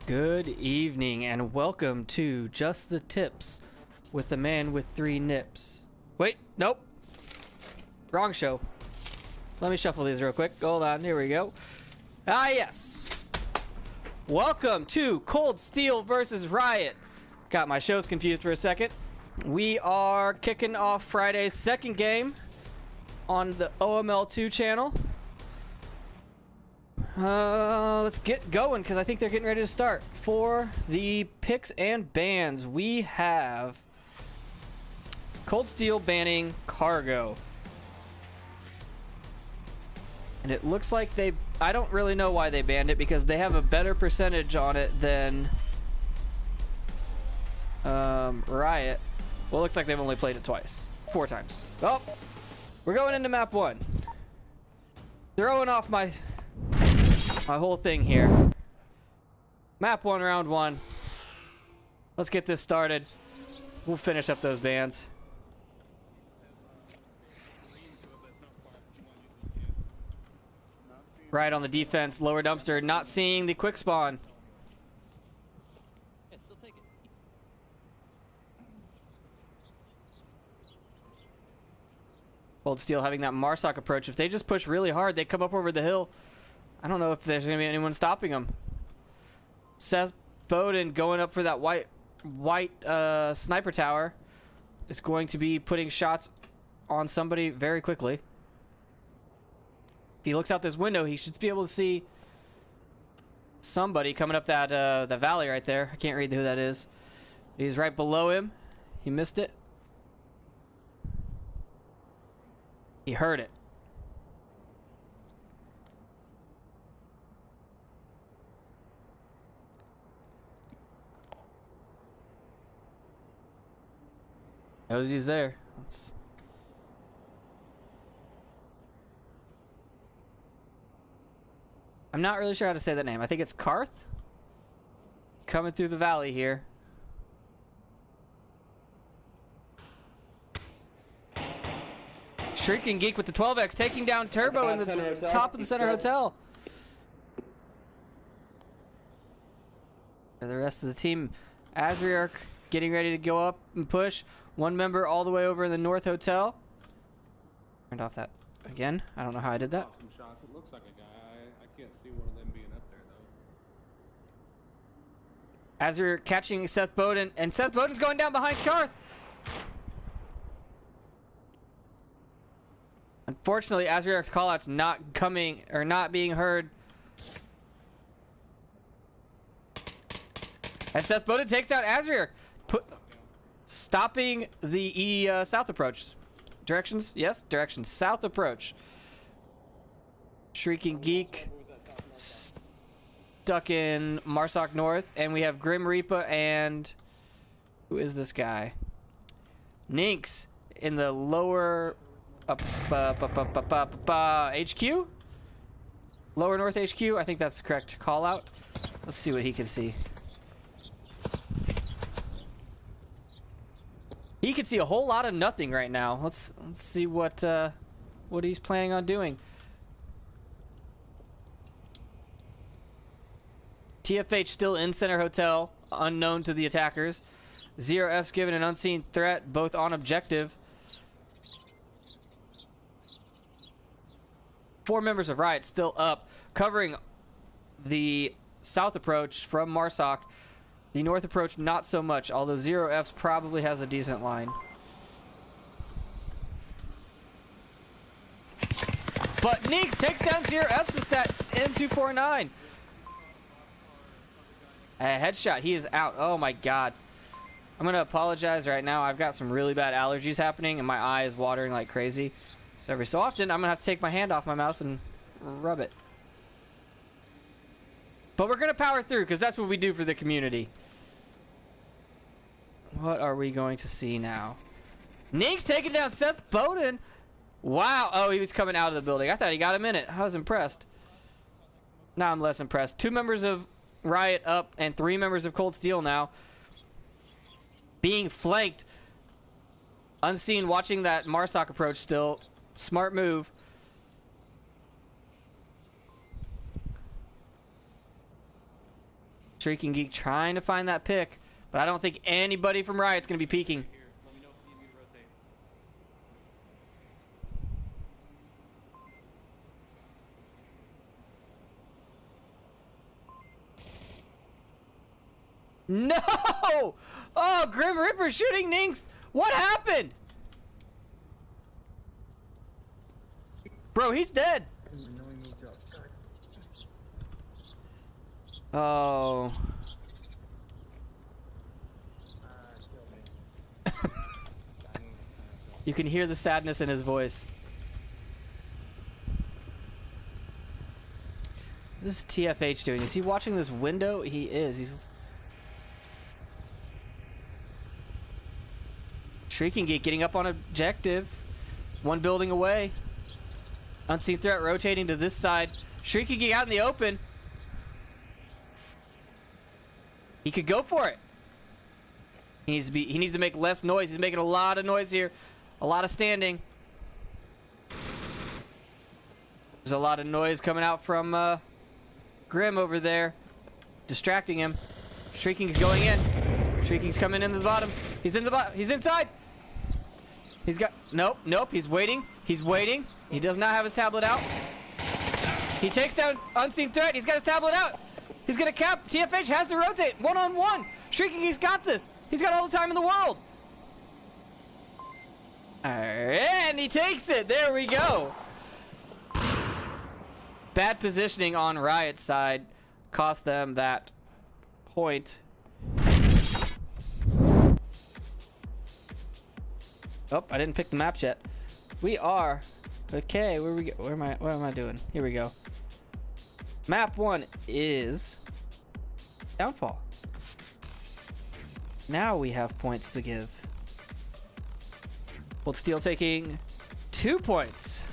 Good evening and welcome to Just the Tips with the man with 3 nips. Wait, nope. Wrong show. Let me shuffle these real quick. Hold on, here we go. Ah, yes. Welcome to Cold Steel versus Riot. Got my shows confused for a second. We are kicking off Friday's second game on the OML2 channel. Let's get going because I think they're getting ready to start. For the picks and bans, we have Cold Steel banning Cargo. And it looks like I don't really know why they banned it because they have a better percentage on it than Riot. Well, it looks like they've only played it twice. 4 times. Oh, we're going into map 1. Throwing off my whole thing here. Map 1, round 1. Let's get this started. We'll finish up those bans. Right on the defense, lower dumpster, not seeing the quick spawn. Cold Steel having that Marsoc approach. If they just push really hard, they come up over the hill. I don't know if there's going to be anyone stopping them. Seth Bowden going up for that white sniper tower is going to be putting shots on somebody very quickly. If he looks out this window, he should be able to see somebody coming up that valley right there. I can't read who that is. He's right below him. He missed it. He heard it. Knows he's there. I'm not really sure how to say that name. I think it's Karth. Coming through the valley here. Shrieking Geek with the 12x taking down Turbo in the top of the center hotel. For the rest of the team, Azriarch getting ready to go up and push. One member all the way over in the North Hotel. Turned off that again. I don't know how I did that. Some shots. It looks like a guy. I can't see one of them being up there though. Azriarch catching Seth Bowden, and Seth Bowden's going down behind Karth. Unfortunately, Azriarch's callout's not coming or not being heard. And Seth Bowden takes down Azriarch, stopping the south approach. Directions? Yes, directions. South approach. Shrieking Geek stuck in Marsoc North, and we have Grim Reaper and who is this guy? Ninx in the lower HQ? Lower North HQ? I think that's the correct call out. Let's see what he can see. He can see a whole lot of nothing right now. Let's see what he's planning on doing. TFH still in center hotel, unknown to the attackers. 0F's given an unseen threat, both on objective. 4 members of Riot still up, covering the south approach from Marsoc. The north approach, not so much, although 0F's probably has a decent line. But Ninx takes down 0F's with that M249. A headshot, he is out. Oh my god. I'm going to apologize right now. I've got some really bad allergies happening, and my eye is watering like crazy. So every so often, I'm going to have to take my hand off my mouse and rub it. But we're going to power through because that's what we do for the community. What are we going to see now? Ninx taking down Seth Bowden. Wow. Oh, he was coming out of the building. I thought he got him in it. I was impressed. Now I'm less impressed. 2 members of Riot up and 3 members of Cold Steel now. Being flanked. Unseen watching that Marsoc approach still. Smart move. Shrieking Geek trying to find that pick, but I don't think anybody from Riot's going to be peeking. Here, let me know if you need me to rotate. No! Oh, Grim Reaper shooting Ninx! What happened? Bro, he's dead. Oh. You can hear the sadness in his voice. What is TFH doing? Is he watching this window? He is. He's... Shrieking Geek getting up on objective. One building away. Unseen threat rotating to this side. Shrieking Geek out in the open. He could go for it. He needs to make less noise. He's making a lot of noise here. A lot of standing. There's a lot of noise coming out from Grim over there. Distracting him. Shrieking's going in. Shrieking's coming in the bottom. He's in the bottom. He's inside. He's got... Nope. He's waiting. He's waiting. He does not have his tablet out. He takes down Unseen Threat. He's got his tablet out. He's gonna cap. TFH has to rotate. One-on-one. Shrieking, he's got this. He's got all the time in the world. Alright, and he takes it. There we go. Bad positioning on Riot's side cost them that point. Oh, I didn't pick the map yet. We are okay. Where we go? What am I doing? Here we go. Map 1 is Downfall. Now we have points to give. Cold Steel taking 2 points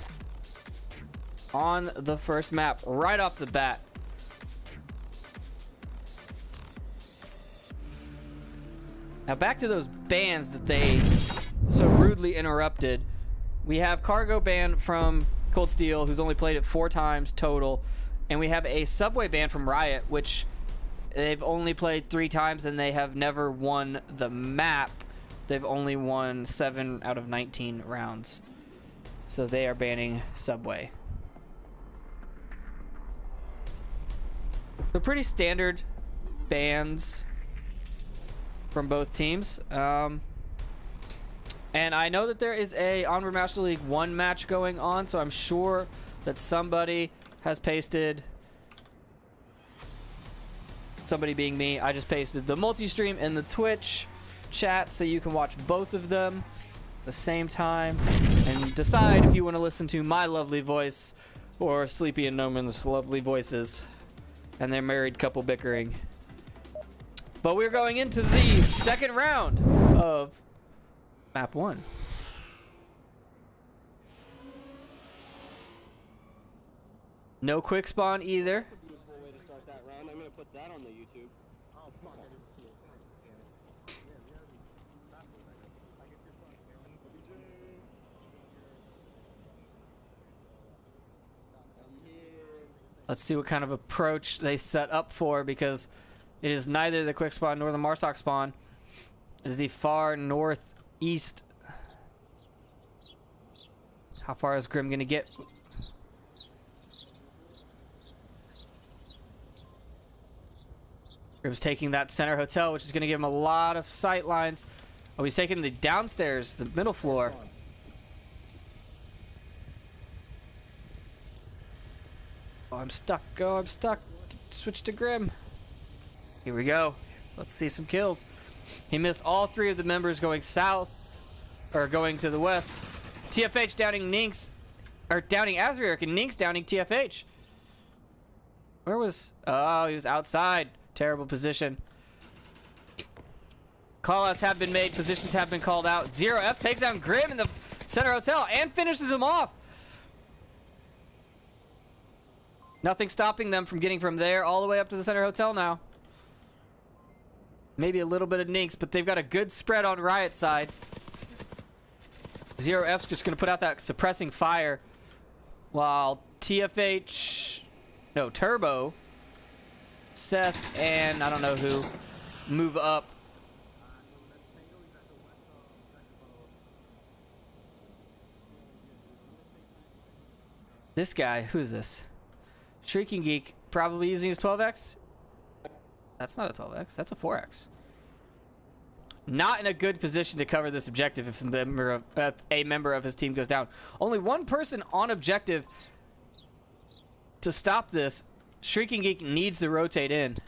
on the first map right off the bat. Now back to those bans that they so rudely interrupted. We have Cargo ban from Cold Steel, who's only played it 4 times total. And we have a Subway ban from Riot, which they've only played 3 times and they have never won the map. They've only won 7 out of 19 rounds. So they are banning Subway. They're pretty standard bans from both teams. And I know that there is a Onward Master League 1 match going on, so I'm sure that somebody has pasted, somebody being me, I just pasted the multi-stream in the Twitch chat so you can watch both of them at the same time and decide if you want to listen to my lovely voice or Sleepy and Noman's lovely voices and their married couple bickering. But we're going into the second round of map 1. No quick spawn either. That's a beautiful way to start that round. I'm gonna put that on the YouTube. Oh fuck! I didn't see it. Let's see what kind of approach they set up for, because it is neither the quick spawn nor the Marsoc spawn. It is the far northeast. How far is Grim gonna get? Grim's taking that center hotel, which is gonna give him a lot of sight lines. Oh, he's taking the downstairs, the middle floor. Oh, I'm stuck. Oh, I'm stuck. Switch to Grim. Here we go. Let's see some kills. He missed all 3 of the members going south, or going to the west. TFH downing Ninx, or downing Azriark, and Ninx downing TFH. Where was... Oh, he was outside. Terrible position. Callouts have been made. Positions have been called out. 0Fs takes down Grim in the center hotel and finishes him off. Nothing stopping them from getting from there all the way up to the center hotel now. Maybe a little bit of Ninx, but they've got a good spread on Riot's side. 0F's just going to put out that suppressing fire, while TFH... No, Turbo Seth and I don't know who move up. This guy, who's this? Shrieking Geek, probably using his 12x. That's not a 12x, that's a 4x. Not in a good position to cover this objective if a member of his team goes down. Only one person on objective to stop this. Shrieking Geek needs to rotate in.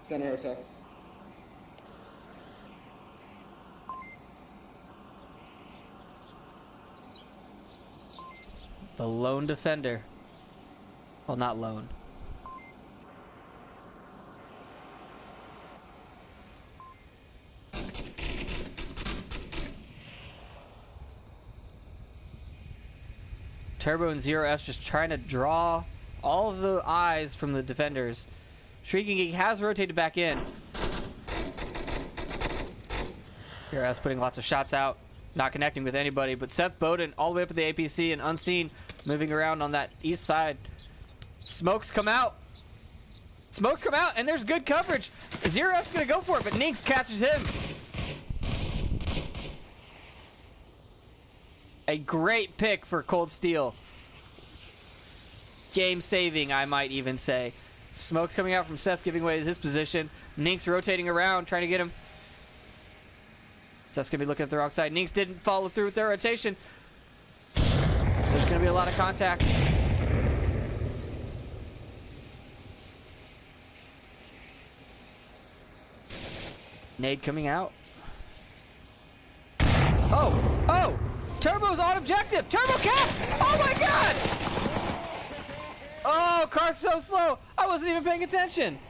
Center attack. The lone defender. Well, not lone. Turbo and Zero F's just trying to draw all of the eyes from the defenders. Shrieking Geek has rotated back in. Zero F's putting lots of shots out, not connecting with anybody, but Seth Bowden all the way up at the APC and unseen, moving around on that east side. Smokes come out. Smokes come out, and there's good coverage. Zero F's gonna go for it, but Ninx catches him. A great pick for Cold Steel. Game saving, I might even say. Smoke's coming out from Seth, giving away his position. Ninx rotating around, trying to get him. Seth's gonna be looking at the wrong side. Ninx didn't follow through with their rotation. There's gonna be a lot of contact. Nade coming out. Oh! Turbo's on objective! Turbo cap! Oh my god! Oh, car's so slow! I wasn't even paying attention!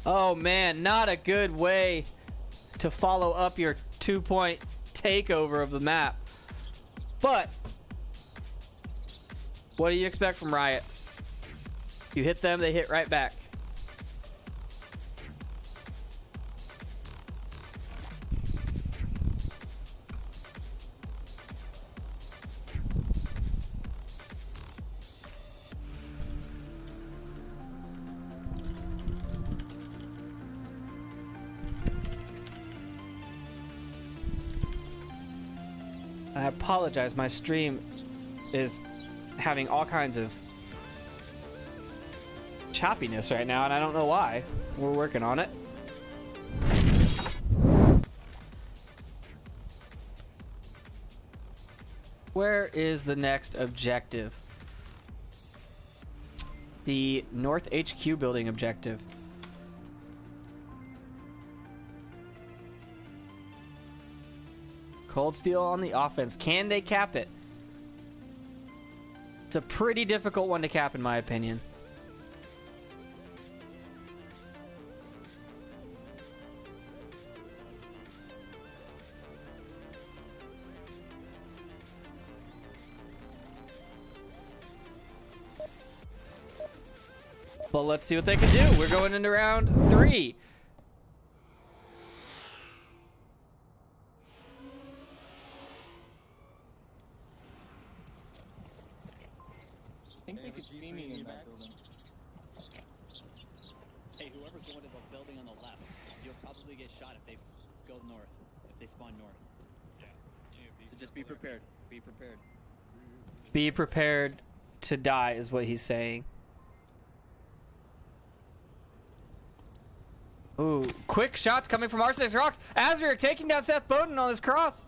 Oh man, not a good way to follow up your 2-point takeover of the map. But, what do you expect from Riot? You hit them, they hit right back. I apologize, my stream is having all kinds of choppiness right now, and I don't know why. We're working on it. Where is the next objective? The North HQ building objective. Cold Steel on the offense. Can they cap it? It's a pretty difficult one to cap, in my opinion. Well, let's see what they can do. We're going into round 3. I think they could see me in that building. Hey, whoever's going to the building on the left, you'll probably get shot if they go north, if they spawn north. Yeah. So just be prepared. Be prepared. Be prepared to die is what he's saying. Ooh, quick shots coming from Arsenic Rocks. Azric taking down Seth Bowden on his cross.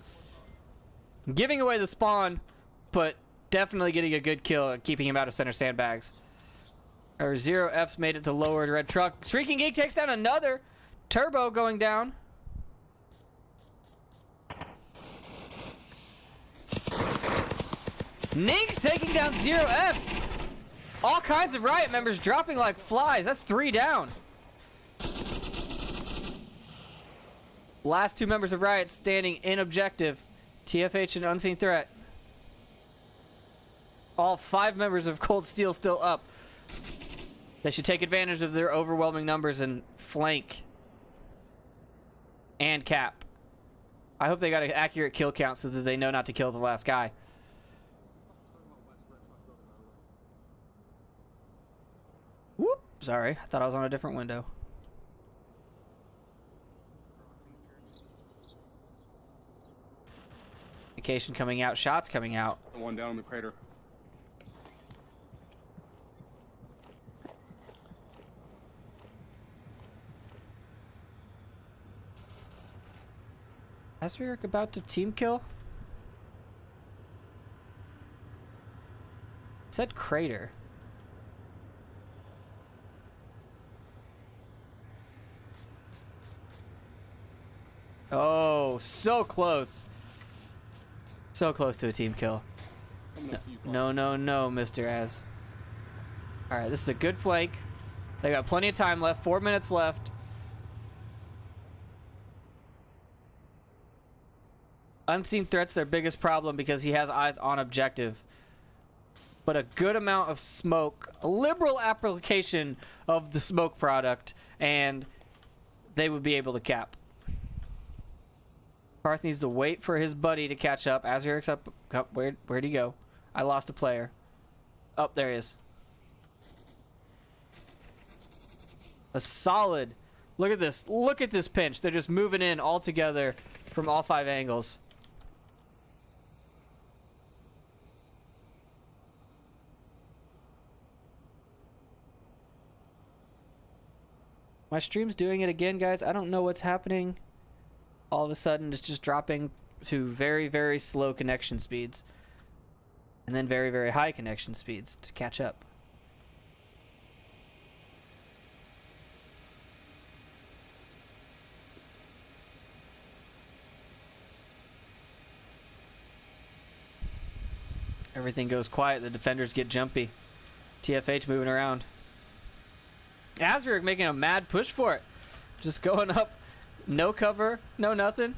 Giving away the spawn, but definitely getting a good kill and keeping him out of center sandbags. Our Zero F's made it to lowered red truck. Shrieking Geek takes down another. Turbo going down. Ninx taking down Zero F's. All kinds of Riot members dropping like flies. That's 3 down. Last 2 members of Riot standing in objective. TFH and Unseen Threat. All 5 members of Cold Steel still up. They should take advantage of their overwhelming numbers and flank and cap. I hope they got an accurate kill count so that they know not to kill the last guy. Whoop! Sorry, I thought I was on a different window. Communication coming out, shots coming out. The one down in the crater. Azric about to team kill? It said crater. Oh, so close. So close to a team kill. No, no, no, Mr. Az. Alright, this is a good flank. They got plenty of time left. 4 minutes left. Unseen threat's their biggest problem because he has eyes on objective. But a good amount of smoke, a liberal application of the smoke product, and they would be able to cap. Parth needs to wait for his buddy to catch up. Azuric's up. Where'd he go? I lost a player. Oh, there he is. A solid. Look at this. Look at this pinch. They're just moving in all together from all 5 angles. My stream's doing it again, guys. I don't know what's happening. All of a sudden, it's just dropping to very, very slow connection speeds. And then very, very high connection speeds to catch up. Everything goes quiet. The defenders get jumpy. TFH moving around. Azuric making a mad push for it. Just going up. No cover. No nothing.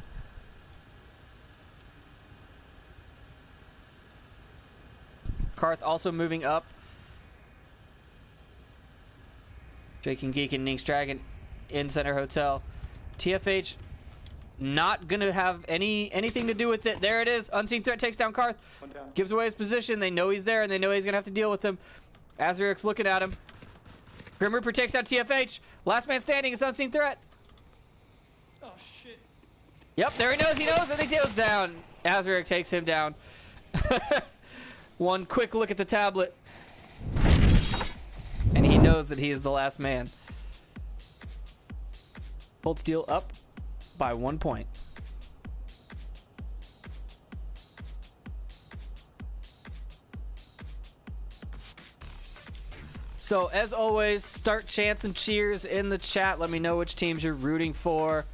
Karth also moving up. Drake and Geek and Nink's Dragon in Center Hotel. TFH not gonna have anything to do with it. There it is. Unseen threat takes down Karth. Gives away his position. They know he's there and they know he's gonna have to deal with him. Azuric's looking at him. Grim Reaper takes down TFH. Last man standing is Unseen threat. Oh shit. Yep, there he knows, and he goes down. Azuric takes him down. One quick look at the tablet. And he knows that he is the last man. Cold Steel up by 1 point. So, as always, start chants and cheers in the chat. Let me know which teams you're rooting for.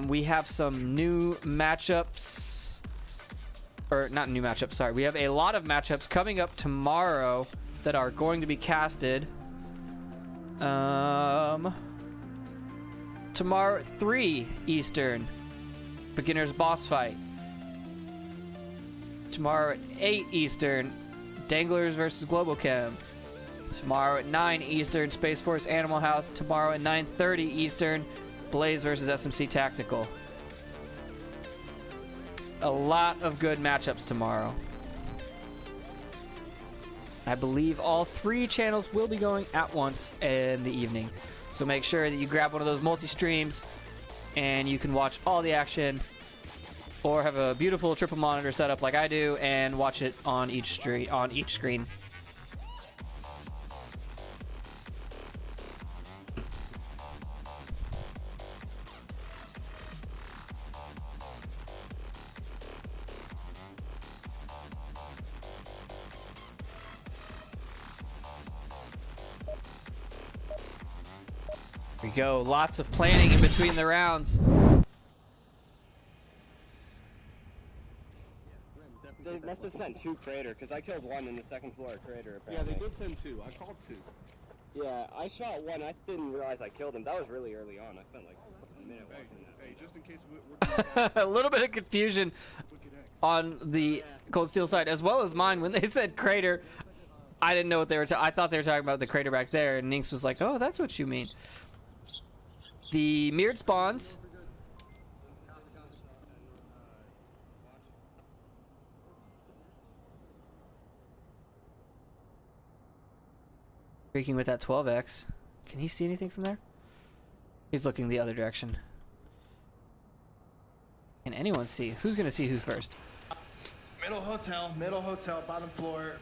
We have some new matchups. Or, not new matchups, sorry. We have a lot of matchups coming up tomorrow that are going to be casted. Tomorrow at 3 Eastern. Beginner's boss fight. Tomorrow at 8 Eastern. Danglers versus Global Chem. Tomorrow at 9 Eastern, Space Force Animal House. Tomorrow at 9:30 Eastern, Blaze versus SMC Tactical. A lot of good matchups tomorrow. I believe all 3 channels will be going at once in the evening. So make sure that you grab one of those multi-streams and you can watch all the action or have a beautiful triple monitor setup like I do and watch it on each screen. There we go. Lots of planning in between the rounds. They must have sent 2 crater, because I killed 1 in the second floor crater, apparently. Yeah, they did send 2. I called 2. Yeah, I shot 1. I didn't realize I killed him. That was really early on. I spent like a minute watching that. Hey, just in case we're A little bit of confusion. Wicked X. on the Cold Steel side, as well as mine. When they said crater, I didn't know what they were. I thought they were talking about the crater back there, and Ninx was like, "Oh, that's what you mean." The mirrored spawns. Freaking with that 12x. Can he see anything from there? He's looking the other direction. Can anyone see? Who's gonna see who first? Middle hotel, bottom floor,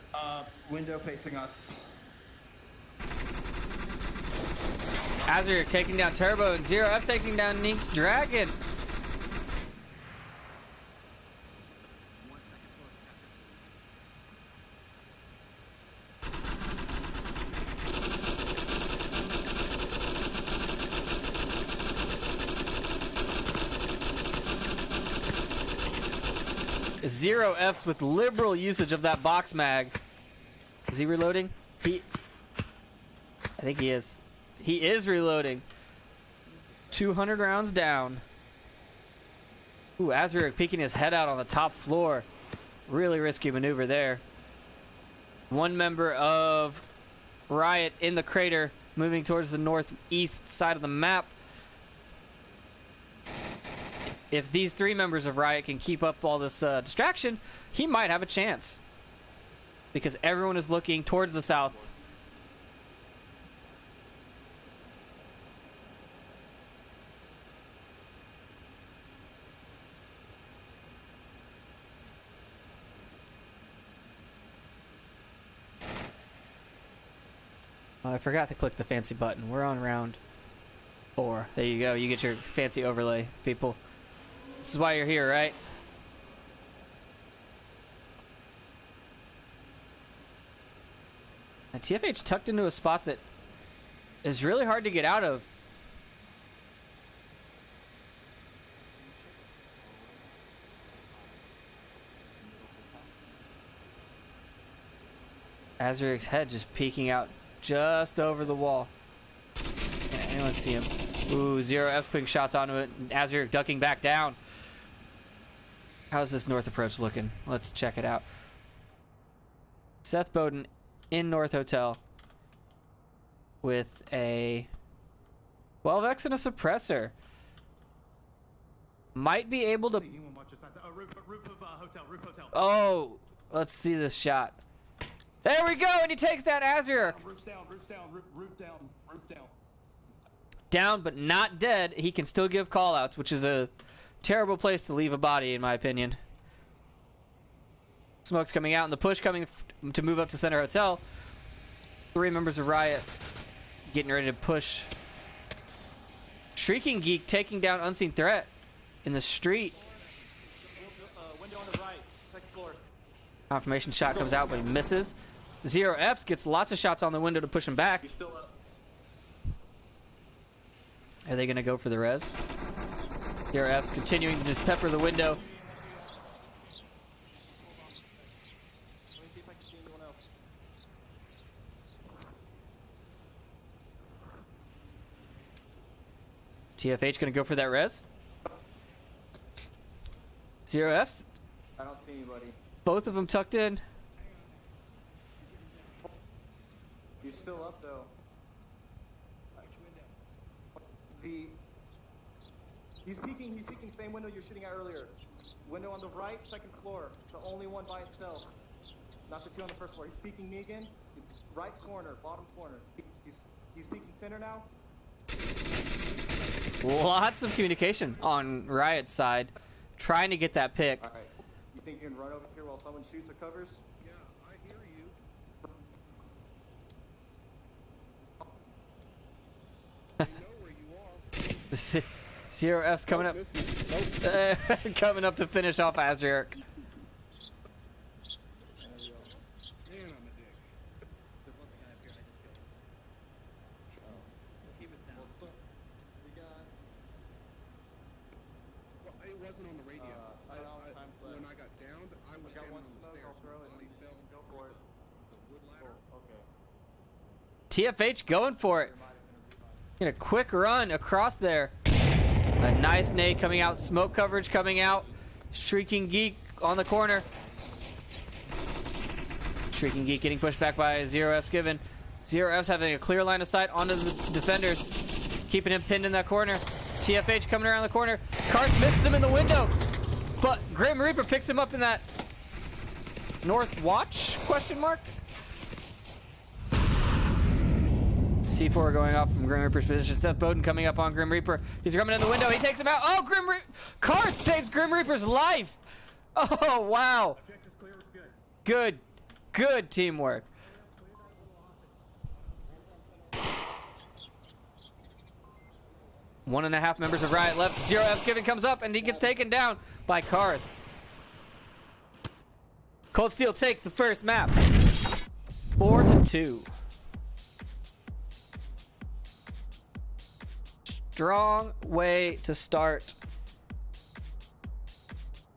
window facing us. Azir taking down Turbo and Zero F taking down Nink's Dragon. Zero F's with liberal usage of that box mag. Is he reloading? I think he is. He is reloading. 200 rounds down. Ooh, Azir peeking his head out on the top floor. Really risky maneuver there. One member of Riot in the crater, moving towards the northeast side of the map. If these three members of Riot can keep up all this distraction, he might have a chance. Because everyone is looking towards the south. I forgot to click the fancy button. We're on round 4. There you go. You get your fancy overlay, people. This is why you're here, right? And TFH tucked into a spot that is really hard to get out of. Azuric's head just peeking out just over the wall. Can anyone see him? Ooh, Zero F's putting shots onto it. And Azuric ducking back down. How's this north approach looking? Let's check it out. Seth Bowden in North Hotel with a 12x and a suppressor. Might be able to... Oh, let's see this shot. There we go, and he takes that Azure. Roof down. Down, but not dead. He can still give callouts, which is a terrible place to leave a body, in my opinion. Smoke's coming out, and the push coming to move up to Center Hotel. 3 members of Riot getting ready to push. Shrieking Geek taking down Unseen Threat in the street. Window on the right, second floor. Confirmation shot comes out, but he misses. Zero F's gets lots of shots on the window to push him back. He's still up. Are they going to go for the res? Zero F's continuing to just pepper the window. Let me see if I can see anyone else. TFH going to go for that res. Zero F's. I don't see anybody. Both of them tucked in. He's still up though. He's peeking same window you're shooting at earlier. Window on the right, second floor. The only one by itself. Not the 2 on the first floor. He's peeking me again. Right corner, bottom corner. He's peeking center now. Lots of communication on Riot's side. Trying to get that pick. Alright. You think you can run over here while someone shoots or covers? Yeah, I hear you. You know where you are. Zero F's coming up. Coming up to finish off Azuric. Man, I'm a dick. There's one guy up here, I just killed him. He was down. We got... Well, it wasn't on the radio. When I got downed, I was got standing one on the smoke, stairs. I'll throw it. Body fell Go for it. the wood ladder. Okay. TFH going for it. Get a quick run across there. A nice nade coming out. Smoke coverage coming out. Shrieking Geek on the corner. Shrieking Geek getting pushed back by Zero F's given. Zero F's having a clear line of sight onto the defenders, keeping him pinned in that corner. TFH coming around the corner. Karth misses him in the window, but Grim Reaper picks him up in that north watch, question mark? C4 going off from Grim Reaper's position. Seth Bowden coming up on Grim Reaper. He's coming in the window. He takes him out. Oh, Karth saves Grim Reaper's life. Oh, wow. Good. Good teamwork. One and a half members of Riot left. Zero F Skiven comes up and he gets taken down by Karth. Cold Steel take the first map. 4-2. Strong way to start.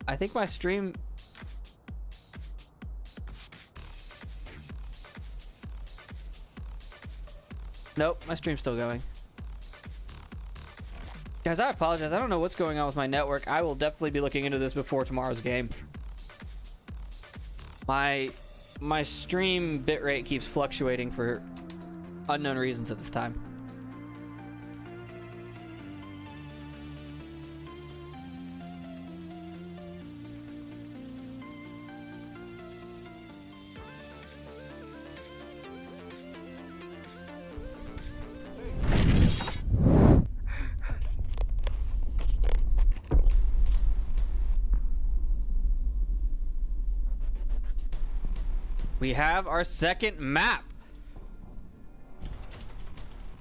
I think my stream... Nope, my stream's still going. Guys, I apologize. I don't know what's going on with my network. I will definitely be looking into this before tomorrow's game. My stream bitrate keeps fluctuating for unknown reasons at this time. We have our second map.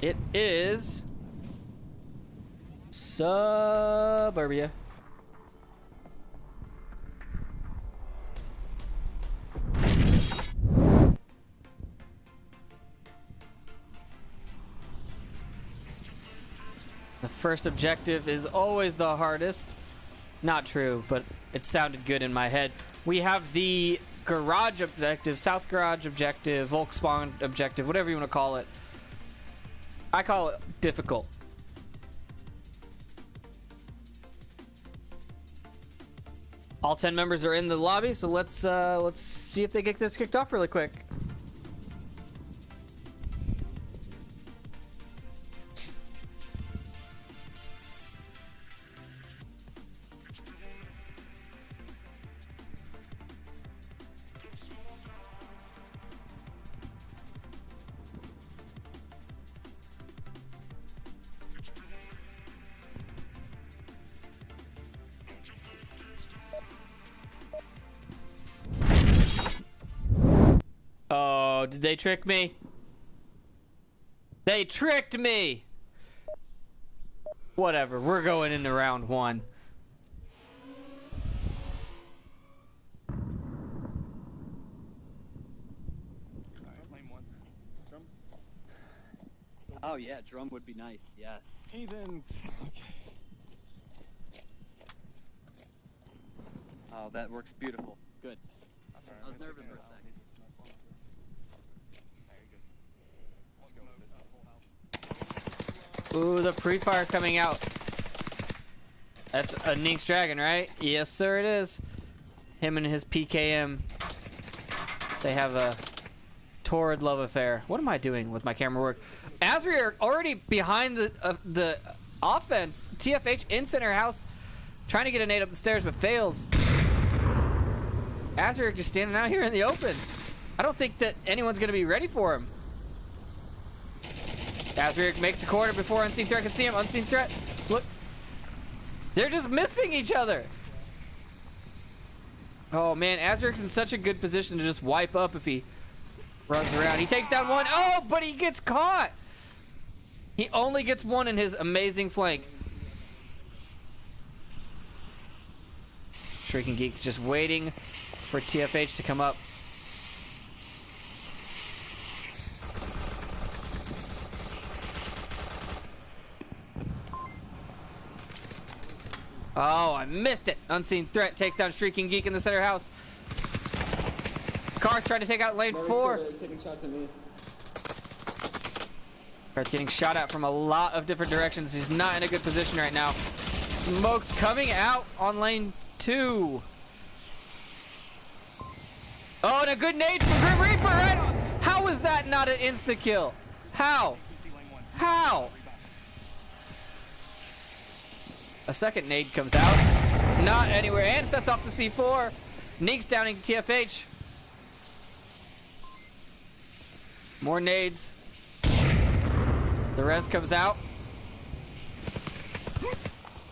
It is Suburbia. The first objective is always the hardest. Not true, but it sounded good in my head. We have the garage objective, south garage objective, Volk spawn objective, whatever you want to call it. I call it difficult. All 10 members are in the lobby, so let's see if they get this kicked off really quick. Oh, did they trick me? They tricked me! Whatever, we're going into round one. Oh yeah, drum would be nice, yes. Heathens. Oh, that works beautiful. Good. I was nervous for a second. Ooh, the pre-fire coming out. That's a Nink's Dragon, right? Yes, sir, it is. Him and his PKM. They have a torrid love affair. What am I doing with my camera work? Azri are already behind the offense. TFH in center house, trying to get a nade up the stairs, but fails. Azri just standing out here in the open. I don't think that anyone's going to be ready for him. Azric makes the corner before Unseen Threat can see him. Unseen Threat, look. They're just missing each other. Oh man, Azric's in such a good position to just wipe up if he runs around. He takes down one. Oh, but he gets caught. He only gets one in his amazing flank. Shrieking Geek just waiting for TFH to come up. Oh, I missed it. Unseen Threat takes down Shrieking Geek in the center house. Karth trying to take out lane 4. Karth getting shot at from a lot of different directions. He's not in a good position right now. Smoke's coming out on lane 2. a good nade from Grim Reaper, right? How is that not an insta-kill? How? How? A second nade comes out. Not anywhere. And sets off the C4. Nink's downing TFH. More nades. The res comes out.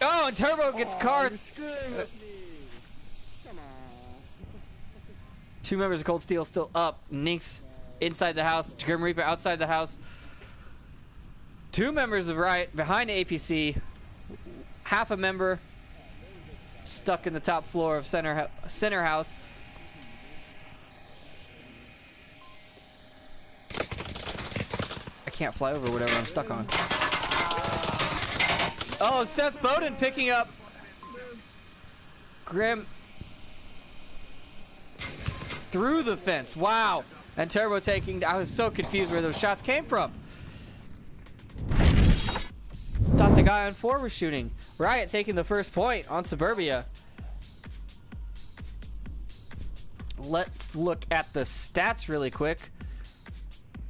Oh, and Turbo gets card. Two members of Cold Steel still up. Nink's inside the house. Grim Reaper outside the house. Two members of Riot behind APC. Half a member stuck in the top floor of center house. I can't fly over whatever I'm stuck on. Oh, Seth Bowden picking up Grim through the fence. Wow. And Turbo taking, I was so confused where those shots came from. Thought the guy on 4 was shooting. Riot taking the first point on Suburbia. Let's look at the stats really quick.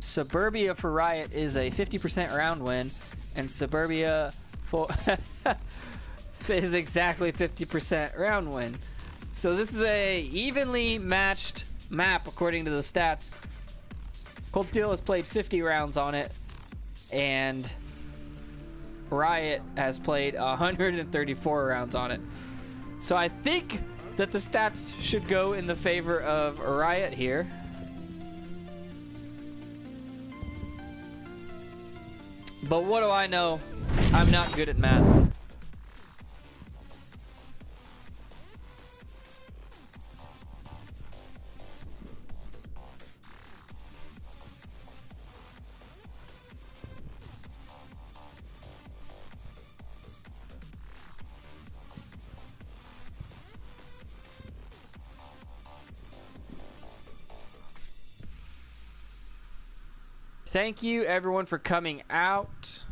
Suburbia for Riot is a 50% round win, and Suburbia for is exactly 50% round win. So this is a evenly matched map according to the stats. Cold Steel has played 50 rounds on it, and Riot has played 134 rounds on it. So I think that the stats should go in the favor of Riot here. But what do I know? I'm not good at math. Thank you everyone for coming out.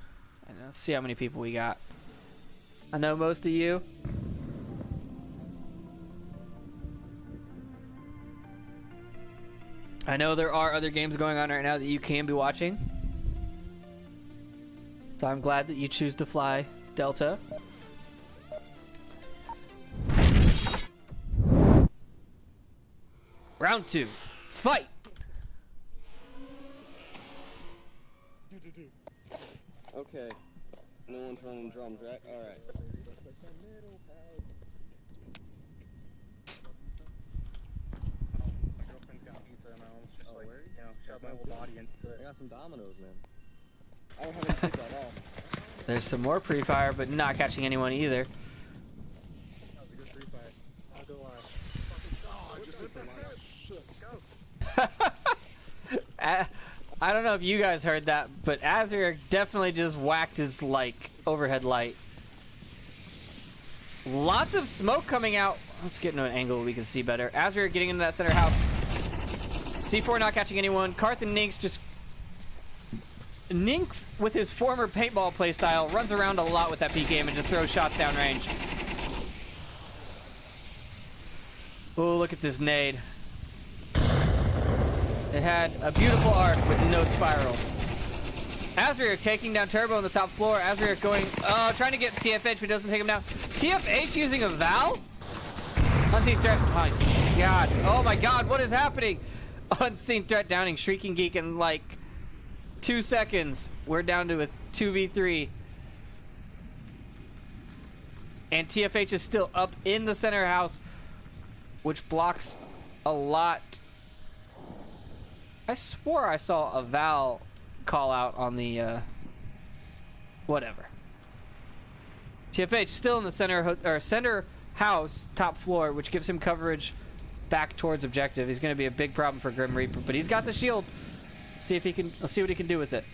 And let's see how many people we got. I know most of you. I know there are other games going on right now that you can be watching. So I'm glad that you choose to fly Delta. Round 2. Fight! Okay. No one's running drums, right? Alright. My girlfriend's got pizza and I almost just like, you know, shoved my whole body into it. I got some Dominoes, man. I don't have any pizza at all. There's some more pre-fire, but not catching anyone either. That was a good free fire. I'll go live. Oh, I just hit the line. Shit, go. I don't know if you guys heard that, but Azir definitely just whacked his, like, overhead light. Lots of smoke coming out. Let's get into an angle we can see better. Azir getting into that center house. C4 not catching anyone. Karth and Ninx just... Ninx, with his former paintball playstyle, runs around a lot with that peak aim and just throws shots downrange. Oh, look at this nade. It had a beautiful arc with no spiral. Azir taking down Turbo on the top floor. Azir going, trying to get TFH, but doesn't take him down. TFH using a Val? Unseen threat. Oh my god. Oh my god, what is happening? Unseen threat downing Shrieking Geek in like 2 seconds. We're down to a 2v3. And TFH is still up in the center house, which blocks a lot. I swore I saw a Val call out on the, whatever. TFH still in the center house, top floor, which gives him coverage back towards objective. He's going to be a big problem for Grim Reaper, but he's got the shield. Let's see what he can do with it.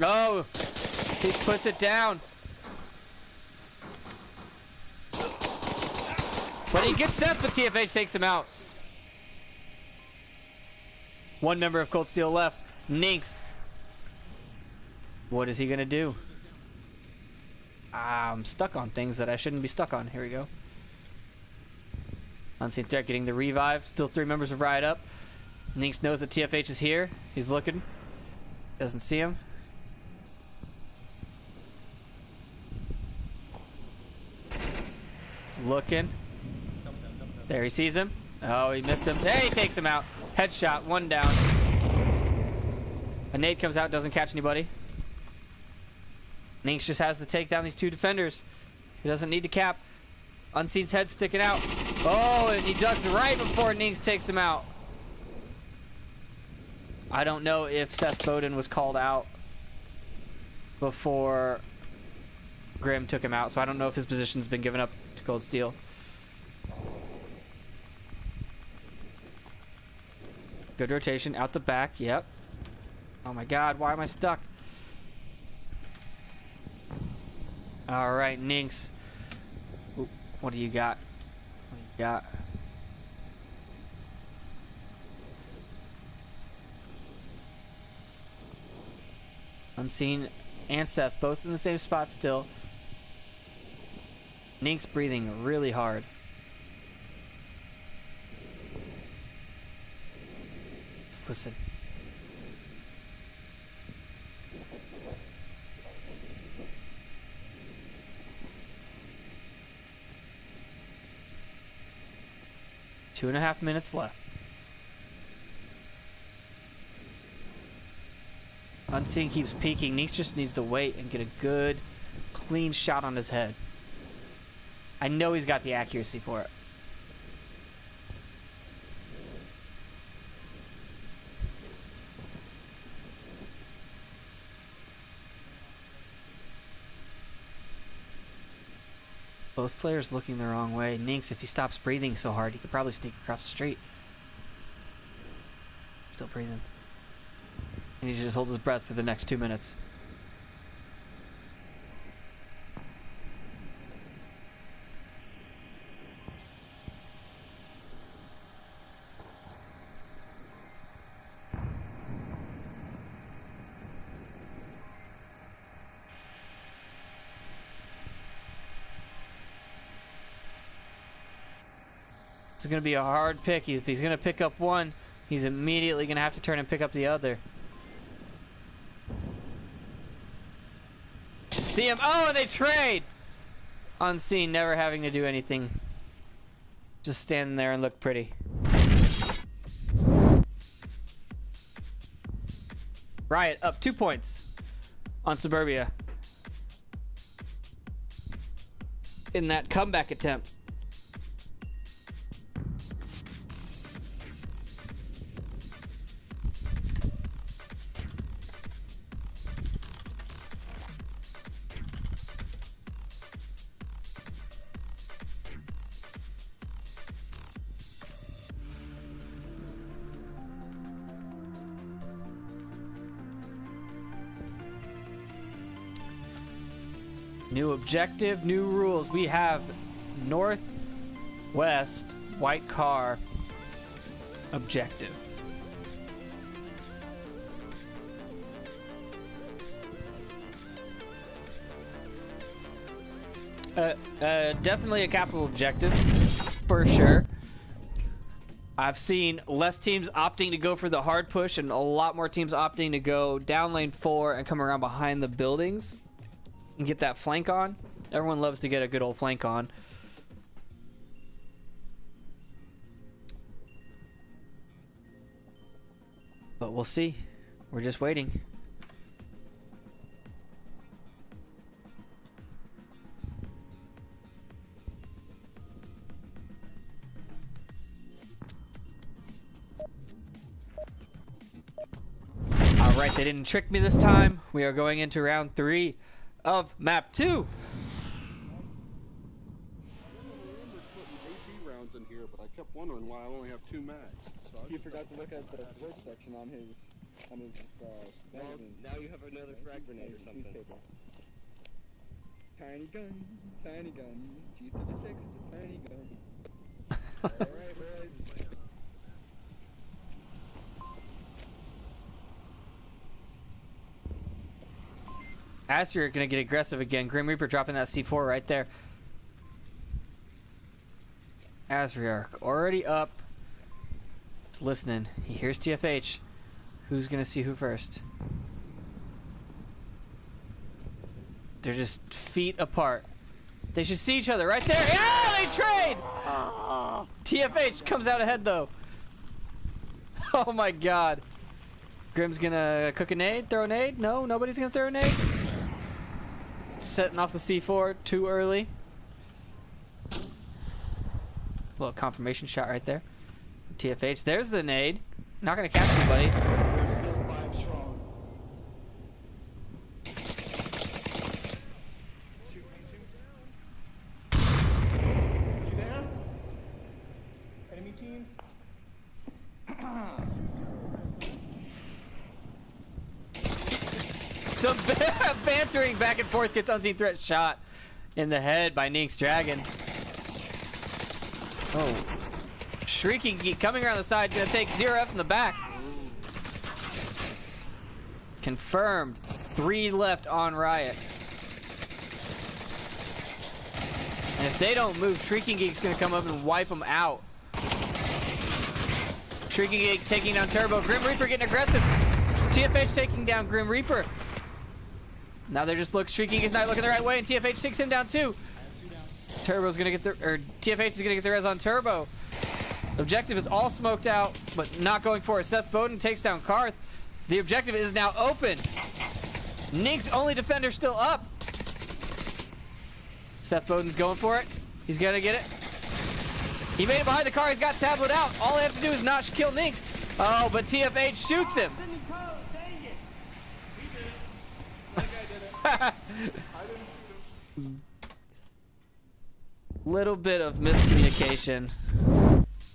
Oh, he puts it down. But he gets Seth, but TFH takes him out. One member of Cold Steel left. Ninx. What is he gonna do? I'm stuck on things that I shouldn't be stuck on. Here we go. Unseen threat getting the revive. Still 3 members of Riot up. Ninx knows that TFH is here. He's looking. Doesn't see him. Looking. There, he sees him. Oh, he missed him. Hey, he takes him out. Headshot, 1 down. A nade comes out, doesn't catch anybody. Ninx just has to take down these 2 defenders. He doesn't need to cap. Unseen's head sticking out. Oh, and he ducks right before Ninx takes him out. I don't know if Seth Bowden was called out before Grim took him out, so I don't know if his position's been given up to Cold Steel. Good rotation out the back. Yep. Oh my god, why am I stuck? All right, Ninx. Ooh, what do you got? What do you got? Unseen and Seth both in the same spot still. Ninx breathing really hard. Just listen. Two and a half minutes left. Unseen keeps peeking. Ninx just needs to wait and get a good, clean shot on his head. I know he's got the accuracy for it. Both players looking the wrong way. Ninx, if he stops breathing so hard, he could probably sneak across the street. Still breathing. And he just holds his breath for the next 2 minutes. It's going to be a hard pick. If he's going to pick up one, he's immediately going to have to turn and pick up the other. See him. Oh, and they trade! Unseen, never having to do anything. Just standing there and look pretty. Riot up 2 points on Suburbia in that comeback attempt. New objective, new rules. We have northwest white car objective. Definitely a capital objective, for sure. I've seen less teams opting to go for the hard push and a lot more teams opting to go down lane 4 and come around behind the buildings and get that flank on. Everyone loves to get a good old flank on. But we'll see. We're just waiting. Alright, they didn't trick me this time. We are going into round 3 of map 2. I remember putting AP rounds in here, but I kept wondering why I only have 2 mags. So You forgot to look at the work section on his magazine. now you have another frag grenade or something. Newspaper. Tiny gun, G36, it's a tiny gun. Alright, boys. Asher gonna get aggressive again. Grim Reaper dropping that C4 right there. Asriarch already up. He's listening. He hears TFH. Who's gonna see who first? They're just feet apart. They should see each other right there. Yeah, they trade! TFH comes out ahead though. Oh my god. Grim's gonna cook a nade, throw a nade? No, nobody's gonna throw a nade. Setting off the C4 too early. Little confirmation shot right there. TFH, there's the nade. Not gonna catch anybody. We're still 5 strong. You there? Enemy team? Some bantering back and forth gets unseen threat shot in the head by Nink's Dragon. Oh. Shrieking Geek coming around the side, gonna take 0Fs in the back. Confirmed. 3 left on Riot. And if they don't move, Shrieking Geek's gonna come up and wipe them out. Shrieking Geek taking down Turbo. Grim Reaper getting aggressive. TFH taking down Grim Reaper. Now they're just Shrieking Geek's not looking the right way, and TFH takes him down too. Turbo's gonna get TFH is gonna get the res on Turbo. Objective is all smoked out, but not going for it. Seth Bowden takes down Karth. The objective is now open. Nink's only defender still up. Seth Bowden's going for it. He's gonna get it. He made it behind the car. He's got tablet out. All they have to do is not kill Nink's. Oh, but TFH shoots him. Little bit of miscommunication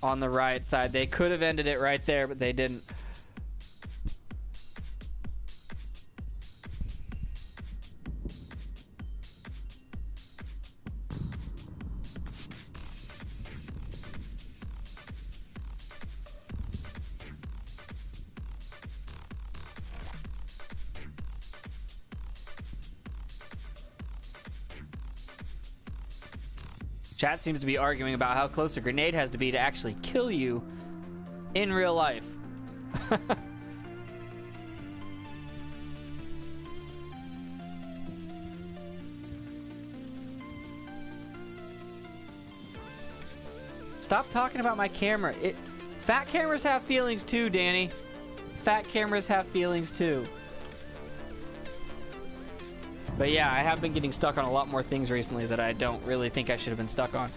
on the Riot side. They could have ended it right there, but they didn't. Chat seems to be arguing about how close a grenade has to be to actually kill you in real life. Stop talking about my camera. Fat cameras have feelings too, Danny. Fat cameras have feelings too. But yeah, I have been getting stuck on a lot more things recently that I don't really think I should have been stuck on.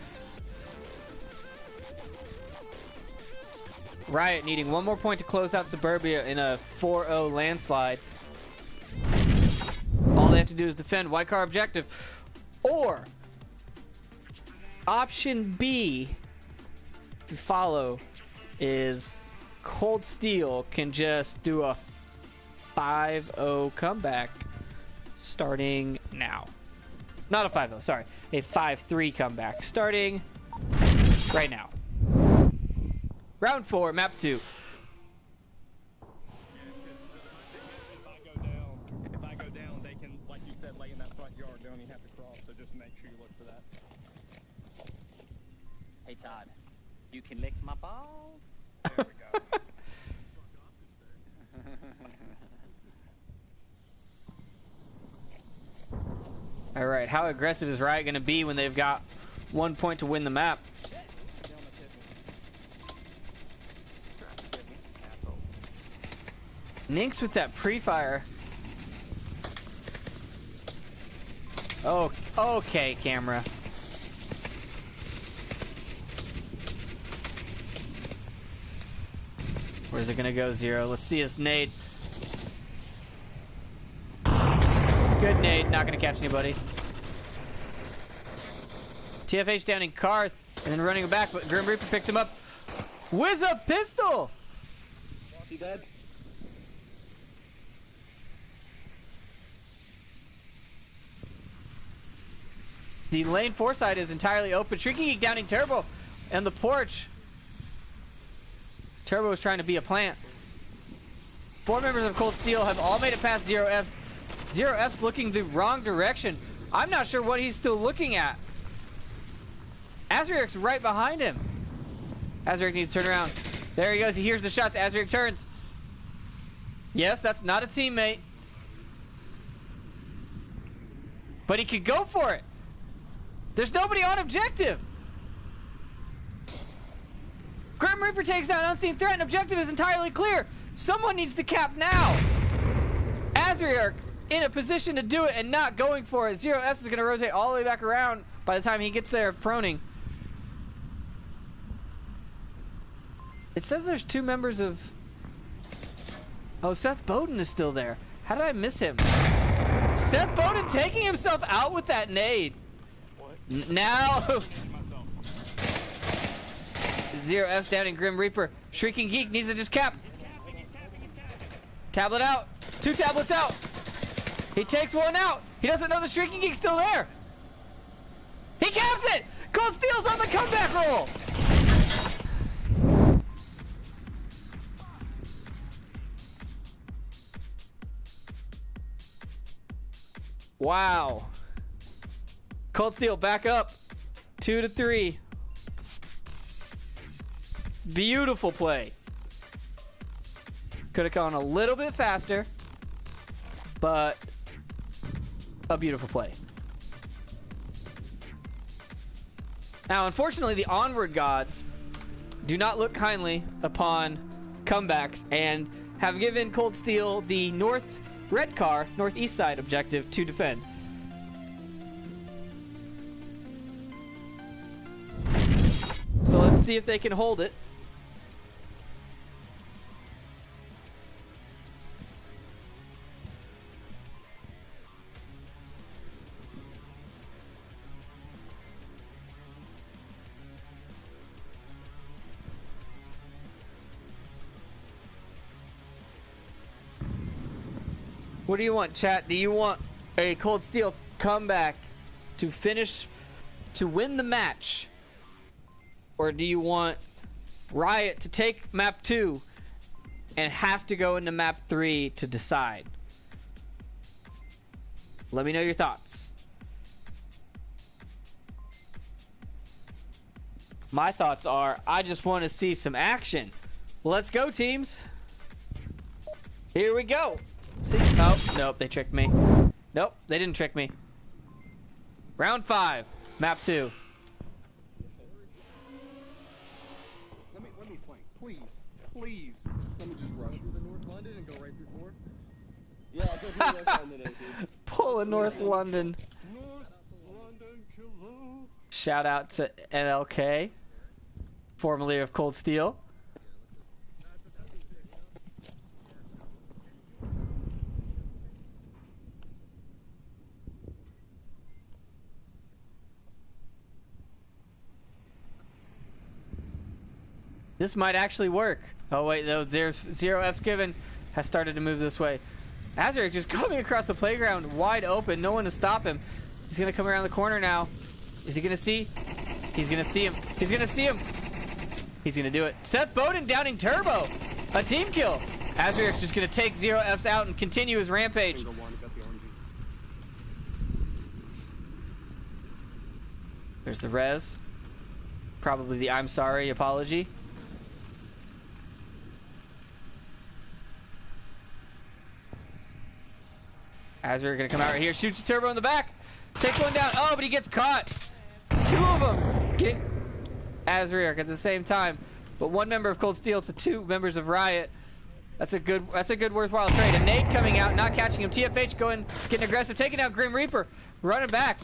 Riot needing 1 more point to close out Suburbia in a 4-0 landslide. All they have to do is defend white car objective. Or option B, if you follow, is Cold Steel can just do a 5-0 comeback. Starting now. Not a 5-0, sorry. A 5-3 comeback. Starting right now. Round 4, map 2. If I go down, they can, like you said, lay in that front yard. They don't even have to cross, so just make sure you look for that. Hey Todd, you can lick my balls. There we go. All right, how aggressive is Riot going to be when they've got 1 point to win the map? Nink's with that pre-fire. Oh, okay, camera. Where's it gonna go, Zero? Let's see his nade. Good nade, not gonna catch anybody. TFH downing Karth, and then running back, but Grim Reaper picks him up with a pistol! He dead? The lane 4 side is entirely open. Shrieking Geek downing Turbo and the porch. Turbo is trying to be a plant. 4 members of Cold Steel have all made it past 0Fs. 0F's looking the wrong direction. I'm not sure what he's still looking at. Azriarch's right behind him. Azaric needs to turn around. There he goes. He hears the shots. Azaric turns. Yes, that's not a teammate. But he could go for it. There's nobody on objective. Grim Reaper takes down Unseen Threat and objective is entirely clear. Someone needs to cap now. Azaric in a position to do it and not going for it. Zero F's is going to rotate all the way back around by the time he gets there proning. It says there's 2 members of... Oh, Seth Bowden is still there. How did I miss him? Seth Bowden taking himself out with that nade. Now... Zero F's down in Grim Reaper. Shrieking Geek needs to just cap. Tablet out. 2 tablets out. He takes 1 out. He doesn't know the Shrieking Geek's still there. He caps it! Cold Steel's on the comeback roll! Wow. Cold Steel back up. 2-3. Beautiful play. Could have gone a little bit faster, but a beautiful play. Now, unfortunately, the Onward gods do not look kindly upon comebacks and have given Cold Steel the northeast side objective to defend. So let's see if they can hold it. What do you want, chat? Do you want a Cold Steel comeback to finish, to win the match? Or do you want Riot to take map 2 and have to go into map 3 to decide? Let me know your thoughts. My thoughts are, I just want to see some action. Let's go, teams. Here we go. See? Oh, nope, they tricked me. Nope, they didn't trick me. Round 5, map 2. Let me flank, please. Please. Let me just rush through the North London and go right through 4. Yeah, I'll go through North London, AC. Pull a North London. North London killer. Shout out to NLK, formerly of Cold Steel. This might actually work. Oh wait, no, Zero F's given has started to move this way. Azaric just coming across the playground wide open, no one to stop him. He's gonna come around the corner now. Is he gonna see? He's gonna see him. He's gonna see him. He's gonna do it. Seth Bowden downing Turbo. A team kill. Azaric's just gonna take Zero F's out and continue his rampage. There's the res. Probably the I'm sorry apology. Azaric gonna come out right here, shoots a Turbo in the back, takes 1 down. Oh, but he gets caught. 2 of them get Azaric at the same time, but 1 member of Cold Steel to 2 members of Riot. That's a good worthwhile trade. A nade coming out, not catching him. TFH going, getting aggressive, taking out Grim Reaper, running back.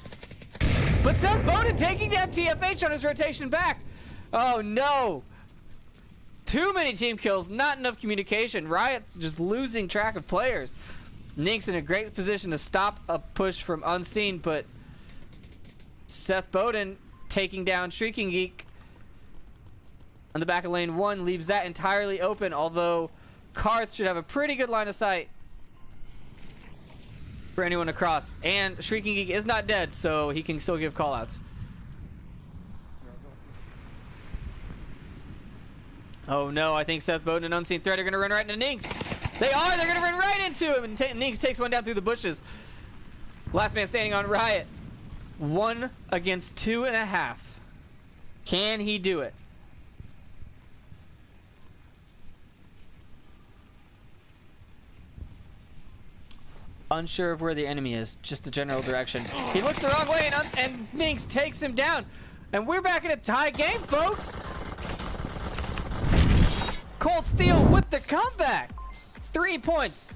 But Seth Bowden taking down TFH on his rotation back. Oh no. Too many team kills, not enough communication. Riot's just losing track of players. Nink's in a great position to stop a push from Unseen, but Seth Bowden taking down Shrieking Geek on the back of lane 1 leaves that entirely open, although Karth should have a pretty good line of sight for anyone to cross. And Shrieking Geek is not dead, so he can still give callouts. Oh no, I think Seth Bowden and Unseen Threat are going to run right into Ninks. They are! They're going to run right into him! And Ninks takes 1 down through the bushes. Last man standing on Riot. 1 against 2.5. Can he do it? unsure of where the enemy is, just the general direction. He looks the wrong way, and Ninx takes him down. And we're back in a tie game, folks. Cold Steel with the comeback. 3 points.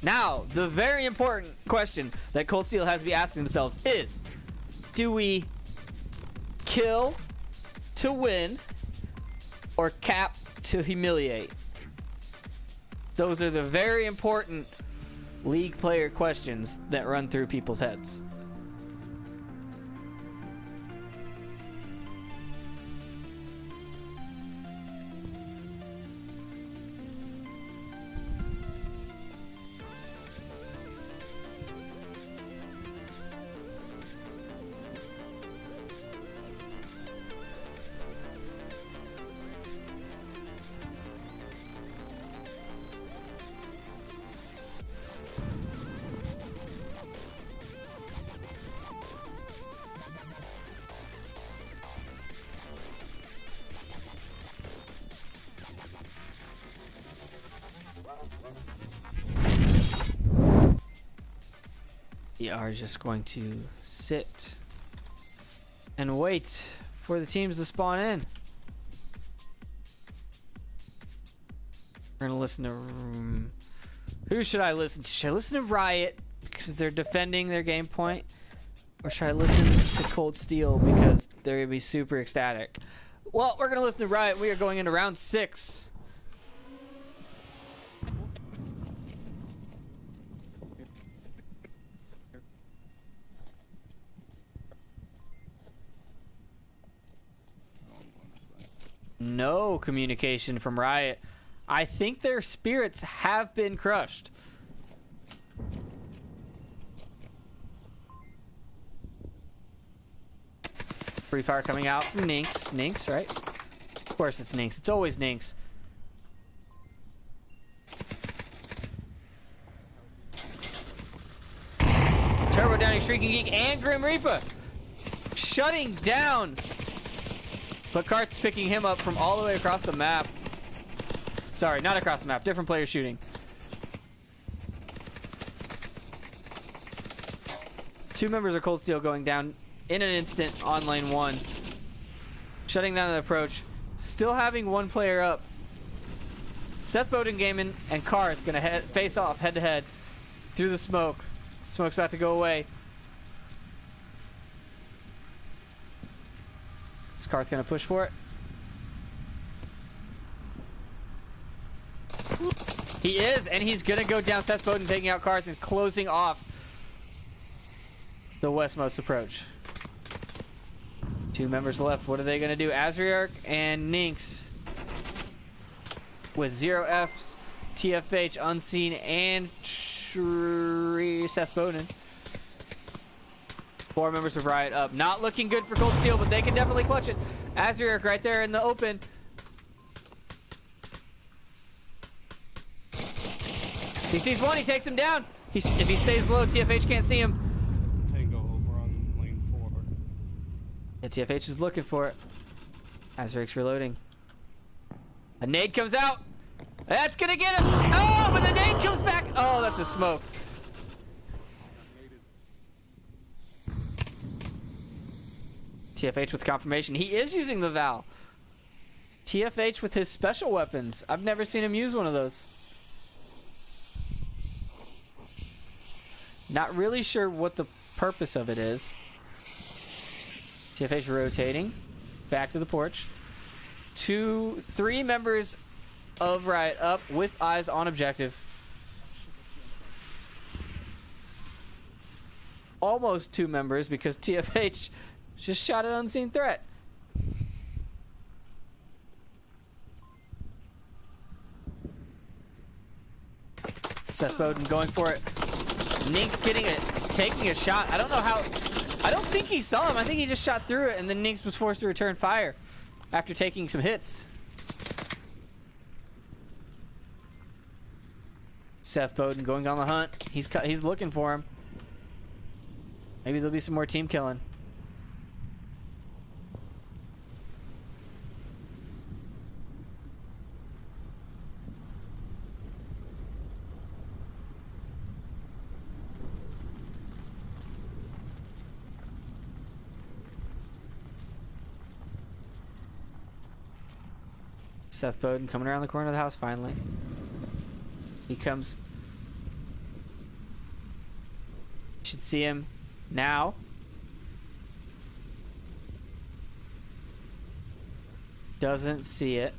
Now, the very important question that Cold Steel has to be asking themselves is, do we kill to win or cap to humiliate? Those are the very important league player questions that run through people's heads. We are just going to sit and wait for the teams to spawn in. We're gonna listen to... Who should I listen to? Should I listen to Riot because they're defending their game point? Or should I listen to Cold Steel because they're gonna be super ecstatic? Well, we're gonna listen to Riot. We are going into round 6. No communication from Riot. I think their spirits have been crushed. Free fire coming out from Ninx. Ninx, right? Of course it's Ninx. It's always Ninx. Turbo Downing, Shrieking Geek, and Grim Reaper shutting down. But Karth's picking him up from all the way across the map. Sorry, not across the map. Different players shooting. Two members of Cold Steel going down in an instant on lane 1. Shutting down the approach. Still having one player up. Seth Bowden Gaming and Karth gonna face off head to head through the smoke. Smoke's about to go away. Is Karth gonna push for it? He is, and he's gonna go down Seth Bowden, taking out Karth and closing off the westmost approach. 2 members left. What are they gonna do? Azriarch and Ninx with 0 Fs, TFH, Unseen, and Seth Bowden. 4 members of Riot up. Not looking good for Cold Steel, but they can definitely clutch it. Azriarch right there in the open. He sees one, he takes him down. If he stays low, TFH can't see him. Tango over on lane 4. Yeah, TFH is looking for it. Azriarch's reloading. A nade comes out. That's gonna get him. Oh, but the nade comes back. Oh, that's a smoke. TFH with confirmation. He is using the Val. TFH with his special weapons. I've never seen him use one of those. Not really sure what the purpose of it is. TFH rotating. Back to the porch. 3 members of Riot up with eyes on objective. Almost 2 members because TFH just shot an unseen threat. Seth Bowden going for it. Ninx taking a shot. I don't know how. I don't think he saw him. I think he just shot through it, and then Ninx was forced to return fire after taking some hits. Seth Bowden going on the hunt. He's looking for him. Maybe there'll be some more team killing. Seth Bowden coming around the corner of the house finally. He comes. You should see him now. Doesn't see it.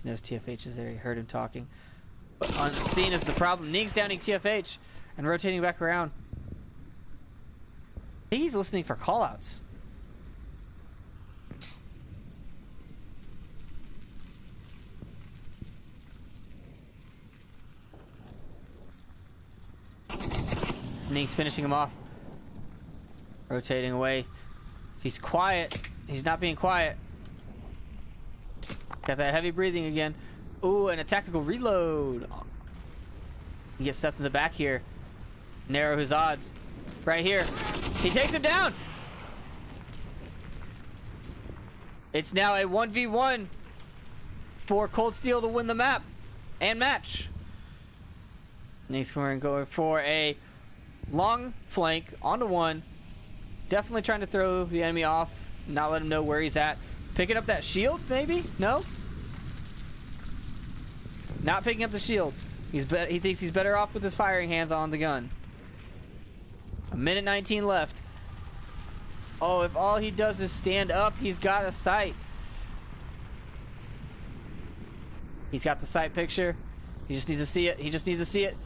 He knows TFH is there. He heard him talking. But unseen is the problem. Ning's downing TFH and rotating back around. I think he's listening for callouts. Ning's finishing him off. Rotating away. If he's quiet, he's not being quiet. Got that heavy breathing again. Ooh, and a tactical reload. He gets Seth in the back here. Narrow his odds. Right here. He takes him down. It's now a 1v1 for Cold Steel to win the map and match. Ning's going for a long flank onto one. Definitely trying to throw the enemy off. Not let him know where he's at. Picking up that shield, maybe? No? Not picking up the shield. He thinks he's better off with his firing hands on the gun. 1:19 left. Oh, if all he does is stand up, he's got a sight. He's got the sight picture. He just needs to see it. He just needs to see it.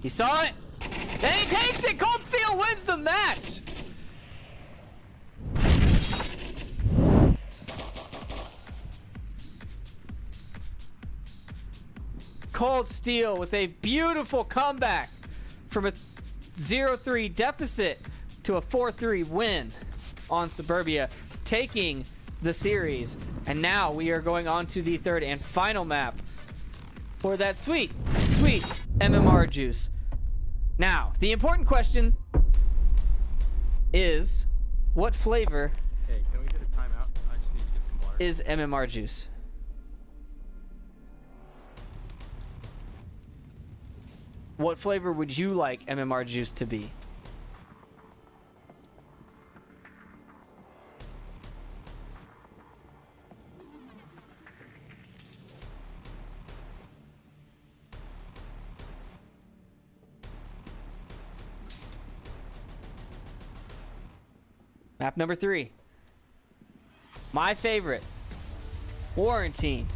He saw it. And he takes it. Cold Steel wins the match. Cold Steel with a beautiful comeback from a 0-3 deficit to a 4-3 win on Suburbia, taking the series. And now we are going on to the third and final map for that sweet, sweet MMR juice. Now, the important question is, what flavor Hey, can we get a timeout? I just need to get some water. is MMR juice? What flavor would you like MMR juice to be? Map number 3. My favorite. Quarantine.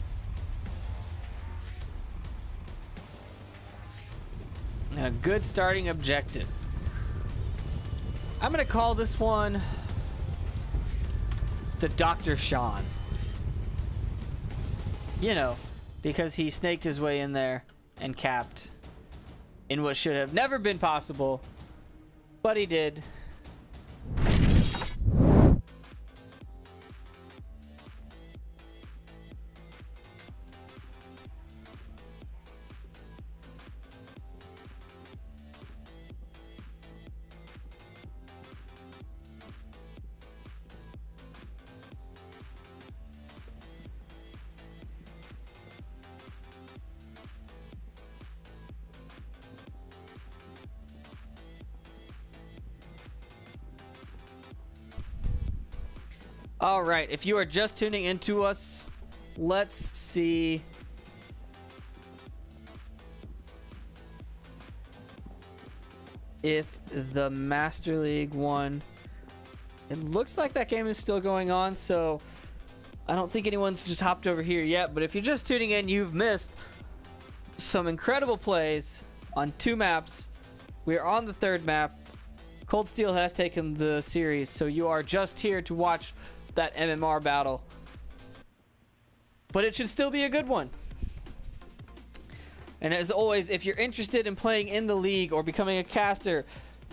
And a good starting objective. I'm going to call this one the Dr. Sean. You know, because he snaked his way in there and capped in what should have never been possible, but he did. All right, if you are just tuning into us, let's see. If the Master League won. It looks like that game is still going on, so I don't think anyone's just hopped over here yet. But if you're just tuning in, you've missed some incredible plays on 2 maps. We are on the 3rd map. Cold Steel has taken the series, so you are just here to watch that MMR battle. But it should still be a good one. And as always, if you're interested in playing in the league or becoming a caster,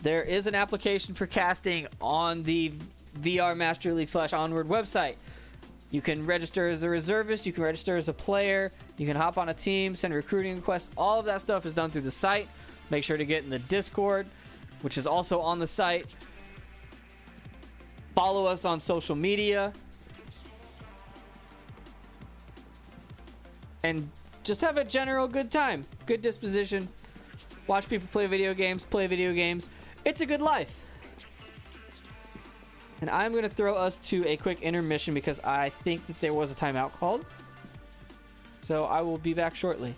there is an application for casting on the VR Master League /Onward website. You can register as a reservist, you can register as a player, you can hop on a team, send recruiting requests. All of that stuff is done through the site. Make sure to get in the Discord, which is also on the site. Follow us on social media. And just have a general good time. Good disposition. watch people play video games. It's a good life. And I'm going to throw us to a quick intermission because I think that there was a timeout called. So I will be back shortly.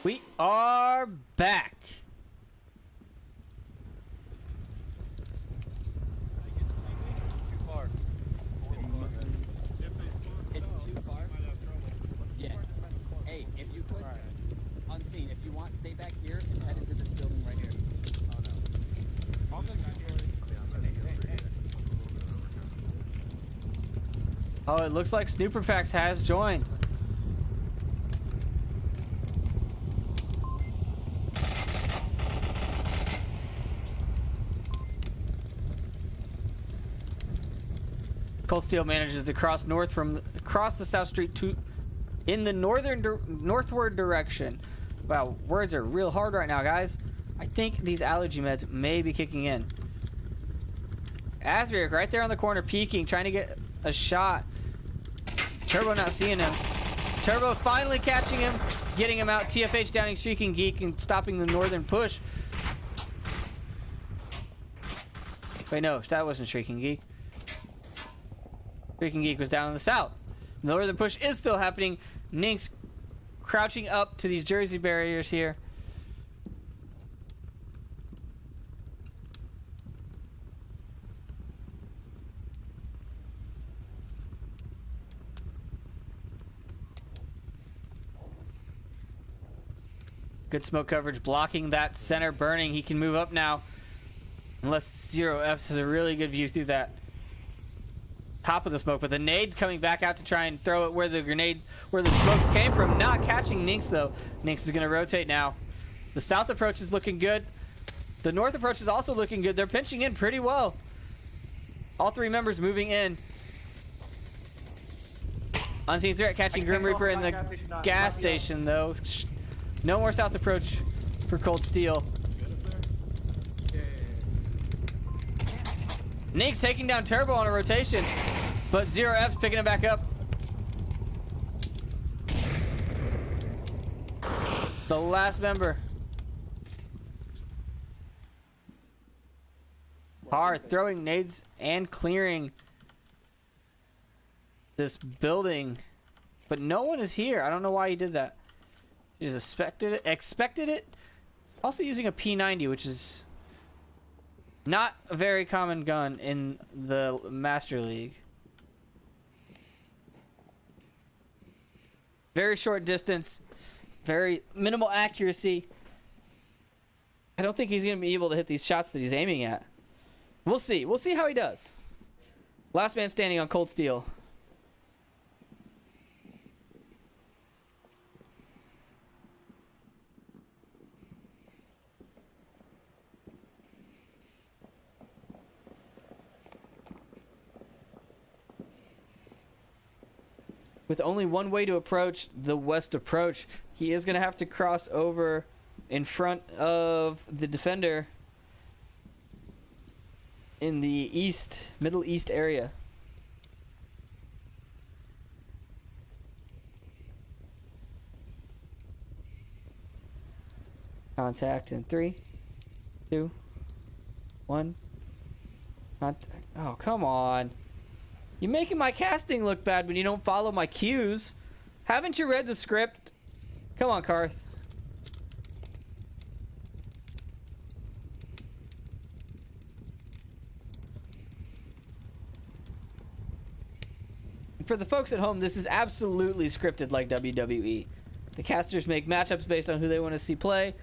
We are back. It's too far. Yeah. Hey, if you could, unseen, if you want, stay back here and head into this building right here. Oh, it looks like Snooperfax has joined. Cold Steel manages to cross the South Street to in the northward direction. Wow, words are real hard right now, guys. I think these allergy meds may be kicking in. Azric right there on the corner, peeking, trying to get a shot. Turbo not seeing him. Turbo finally catching him, getting him out. TFH downing Shrieking Geek and stopping the northern push. Wait, no, that wasn't Shrieking Geek. Shrieking Geek was down in the south. The northern push is still happening. Ninx crouching up to these Jersey barriers here. Good smoke coverage blocking that center burning. He can move up now. Unless Zero Fs has a really good view through that top of the smoke. But the nade coming back out to try and throw it where the smokes came from. Not catching Ninx though. Ninx is going to rotate now. The south approach is looking good. The north approach is also looking good. They're pinching in pretty well. All three members moving in. Unseen threat catching Grim Reaper in the gas station though. No more south approach for Cold Steel. Ninx taking down Turbo on a rotation, but Zero F's picking it back up. The last member. Hard throwing nades and clearing this building, but no one is here. I don't know why he did that. He just expected it. Also using a P90, which is not a very common gun in the Master League. Very short distance, very minimal accuracy. I don't think he's going to be able to hit these shots that he's aiming at. We'll see. We'll see how he does. Last man standing on Cold Steel. With only one way to approach the west approach, he is going to have to cross over in front of the defender in the Middle East area. Contact in 3, 2, 1. Contact. Oh, come on. You're making my casting look bad when you don't follow my cues. Haven't you read the script? Come on, Karth. For the folks at home, this is absolutely scripted like WWE. The casters make matchups based on who they want to see play,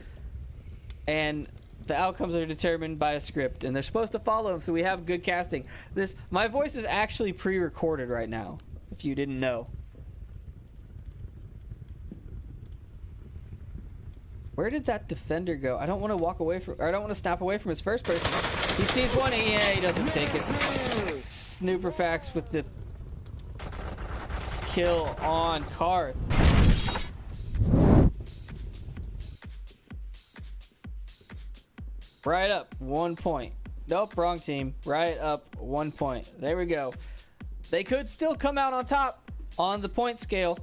and the outcomes are determined by a script, and they're supposed to follow them, so we have good casting. My voice is actually pre-recorded right now, if you didn't know. Where did that defender go? I don't want to walk away from, or I don't want to snap away from his first person. He sees one, and yeah, he doesn't take it. Snooperfax with the kill on Karth. Right up 1 point. Nope, wrong team. Right up 1 point. There we go. They could still come out on top on the point scale.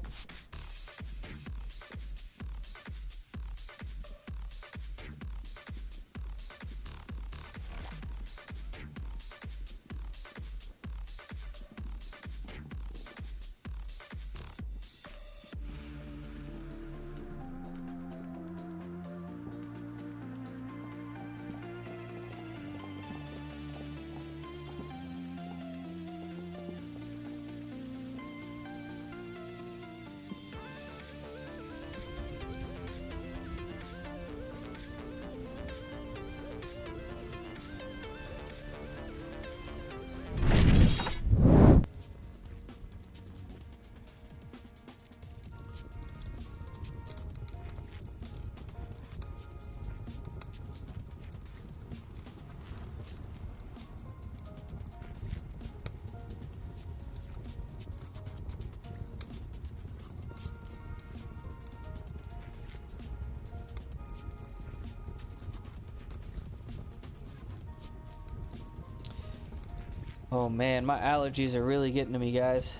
Oh man, my allergies are really getting to me, guys.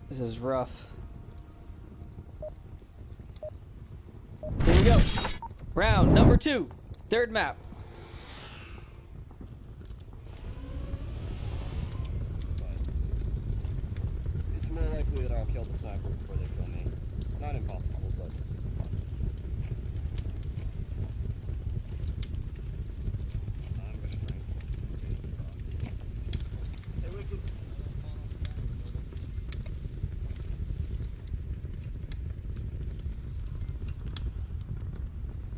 This is rough. Here we go. Round number 2. Third map. It's more likely that I'll kill the sniper before they kill me. Not impossible, but I'm gonna try and Hey, Wicked.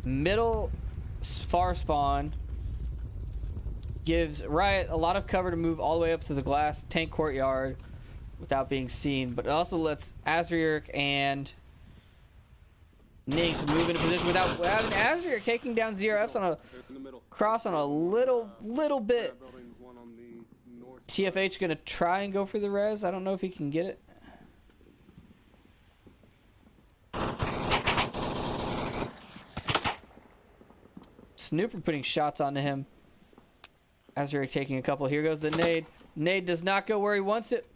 Middle far spawn gives Riot a lot of cover to move all the way up to the glass tank courtyard without being seen, but it also lets Azriark and Nix move into position without having Azriark taking down ZRFs on a In the middle. cross on a little bit. Building one on the north. TFH gonna try and go for the res. I don't know if he can get it. Snooper putting shots onto him. Azriark taking a couple. Here goes the nade. Nade does not go where he wants it.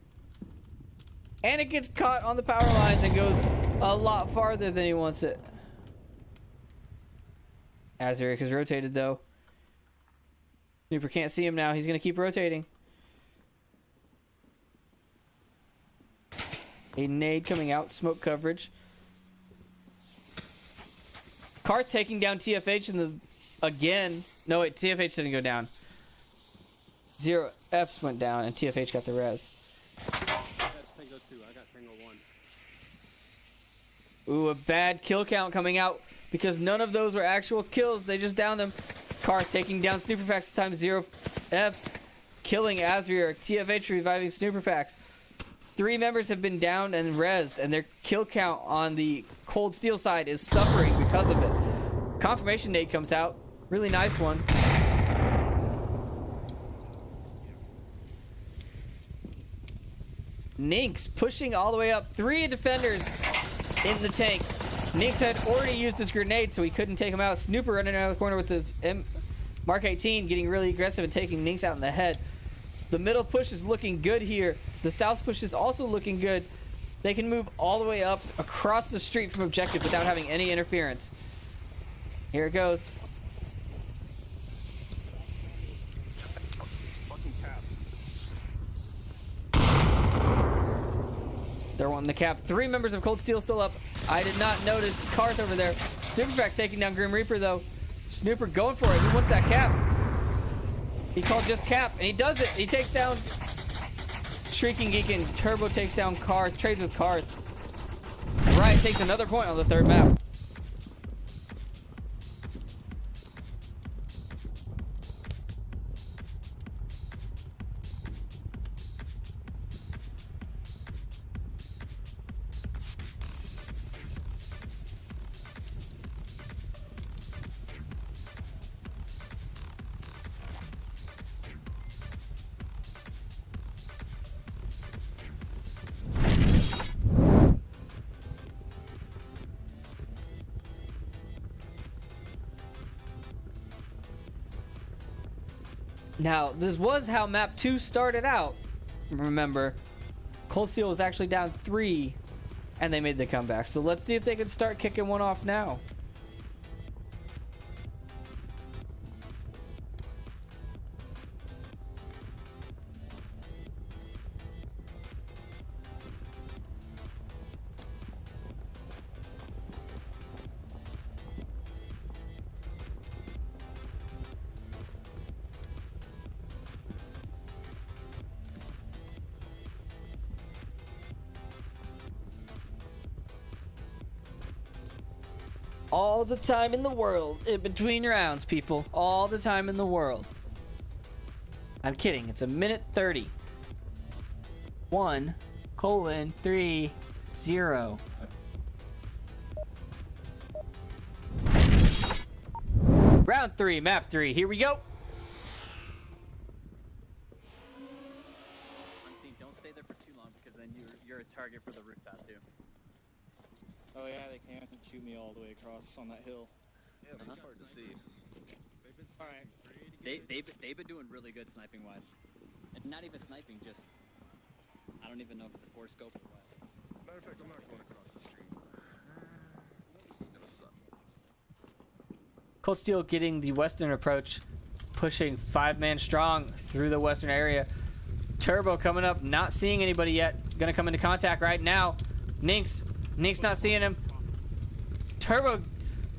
And it gets caught on the power lines and goes a lot farther than he wants it. Azriark is rotated though. Snooper can't see him now. He's going to keep rotating. A nade coming out. Smoke coverage. Karth taking down TFH in the... Again. No, wait. TFH didn't go down. Zero Fs went down and TFH got the res. That's Tango 2. I got Tango 1. Ooh, a bad kill count coming out because none of those were actual kills. They just downed them. Karth taking down Snooperfax time. Zero Fs killing Azriark. TFH reviving Snooperfax. 3 members have been downed and rezzed, and their kill count on the Cold Steel side is suffering because of it. Confirmation nade comes out. Really nice one. Nix pushing all the way up. 3 defenders in the tank. Nix had already used his grenade, so he couldn't take him out. Snooper running out of the corner with his Mark 18, getting really aggressive and taking Nix out in the head. The middle push is looking good here. The south push is also looking good. They can move all the way up across the street from objective without having any interference. Here it goes. They're wanting the cap. 3 members of Cold Steel still up. I did not notice Karth over there. Snooperfax taking down Grim Reaper though. Snooper going for it. He wants that cap. He called just cap, and he does it. He takes down Shrieking Geek, and Turbo takes down Karth. Trades with Karth. Riot takes another point on the 3rd map. Now, this was how map 2 started out. Remember, Cold Steel was actually down 3, and they made the comeback. So let's see if they can start kicking one off now. All the time in the world in between rounds, people. All the time in the world. I'm kidding. It's 1:30. 1:30. Round 3, map 3. Here we go. Unseen, don't stay there for too long because then you're a target for the root tattoo. Oh yeah, they can't shoot me all the way across on that hill. Yeah, but it's hard to see. Alright. They've been doing really good sniping wise. And not even sniping, just... I don't even know if it's a four scope or what. Matter of fact, I'm not going across the street. This is gonna suck. Cold Steel getting the western approach, pushing 5-man strong through the western area. Turbo coming up, not seeing anybody yet. Gonna come into contact right now. Ninx not seeing him. Turbo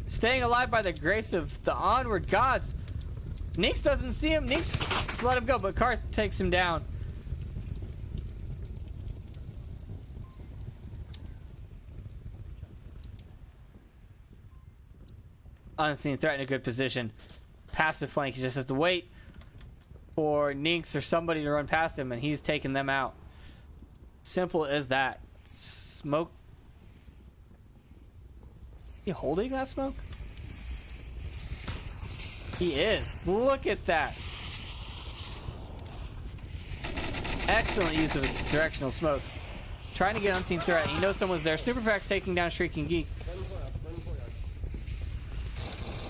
staying alive by the grace of the Onward gods. Ninx doesn't see him. Ninx just let him go, but Karth takes him down. Unseen threat in a good position. Passive flank. He just has to wait for Ninx or somebody to run past him, and he's taking them out. Simple as that. Smoke. He holding that smoke? He is. Look at that. Excellent use of his directional smokes. Trying to get unseen threat. He knows someone's there. Snooperfax taking down Shrieking Geek.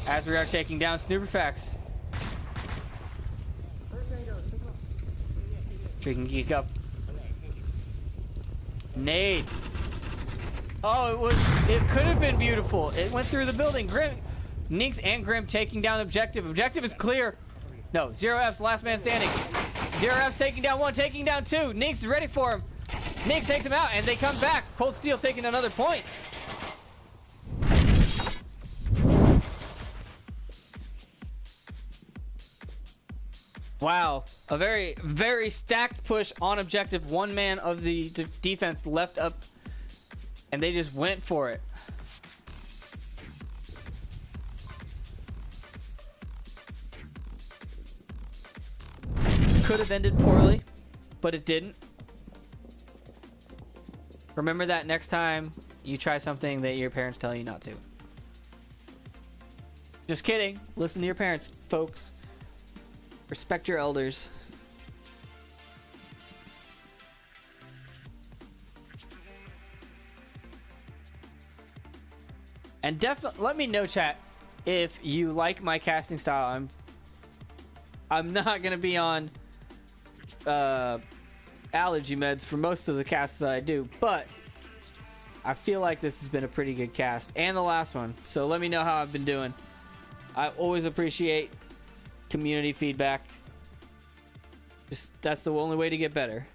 As we are taking down Snooperfax. Shrieking Geek up. Nade. Oh, it could have been beautiful. It went through the building. Grim, Ninx and Grim taking down objective. Objective is clear. No, 0F's last man standing. 0F's taking down 1, taking down 2. Ninx is ready for him. Ninx takes him out, and they come back. Cold Steel taking another point. Wow, a very, very stacked push on objective. 1 man of the defense left up, and they just went for it. Could have ended poorly, but it didn't. Remember that next time you try something that your parents tell you not to. Just kidding. Listen to your parents, folks. Respect your elders. And definitely let me know, chat, if you like my casting style. I'm not gonna be on allergy meds for most of the casts that I do, but I feel like this has been a pretty good cast, and the last one. So let me know how I've been doing. I always appreciate community feedback. Just that's the only way to get better.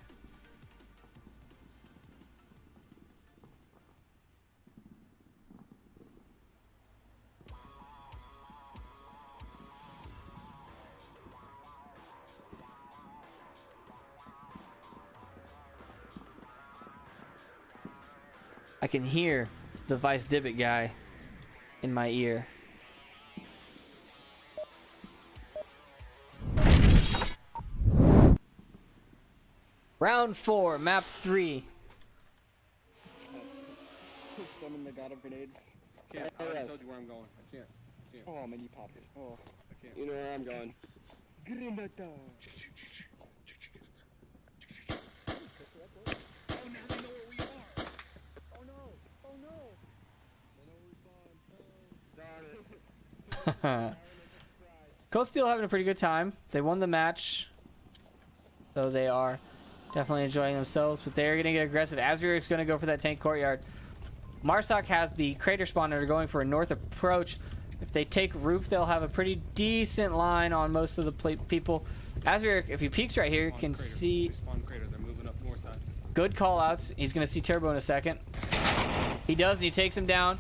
I can hear the Vice Dibbit guy in my ear. Round 4, map 3. Someone that got a grenade. Can't. I already told you where I'm going. I can't. Oh man, you popped it. Oh. I can't. You know where I'm going. Grenade. Oh, now we know where we are. Oh no. Oh no. Cold Steel having a pretty good time. They won the match, so they are definitely enjoying themselves, but they're going to get aggressive. Azuric's going to go for that tank courtyard. Marsoc has the crater spawner going for a north approach. If they take roof, they'll have a pretty decent line on most of the people. Azuric, if he peeks right here, can see good call outs. He's going to see Turbo in a second. He does, and he takes him down.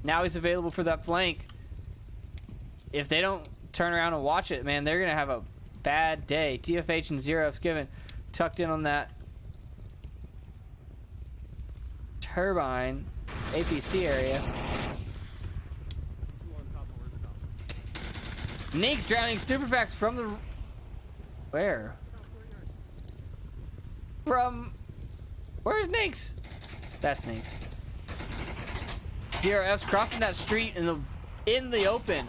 Now he's available for that flank. If they don't turn around and watch it, man, they're going to have a bad day. TFH and 0F's given. Tucked in on that turbine APC area. Ninx drowning Stupefax from the... Where? From... Where's Ninx? That's Ninx. 0F's crossing that street in the open.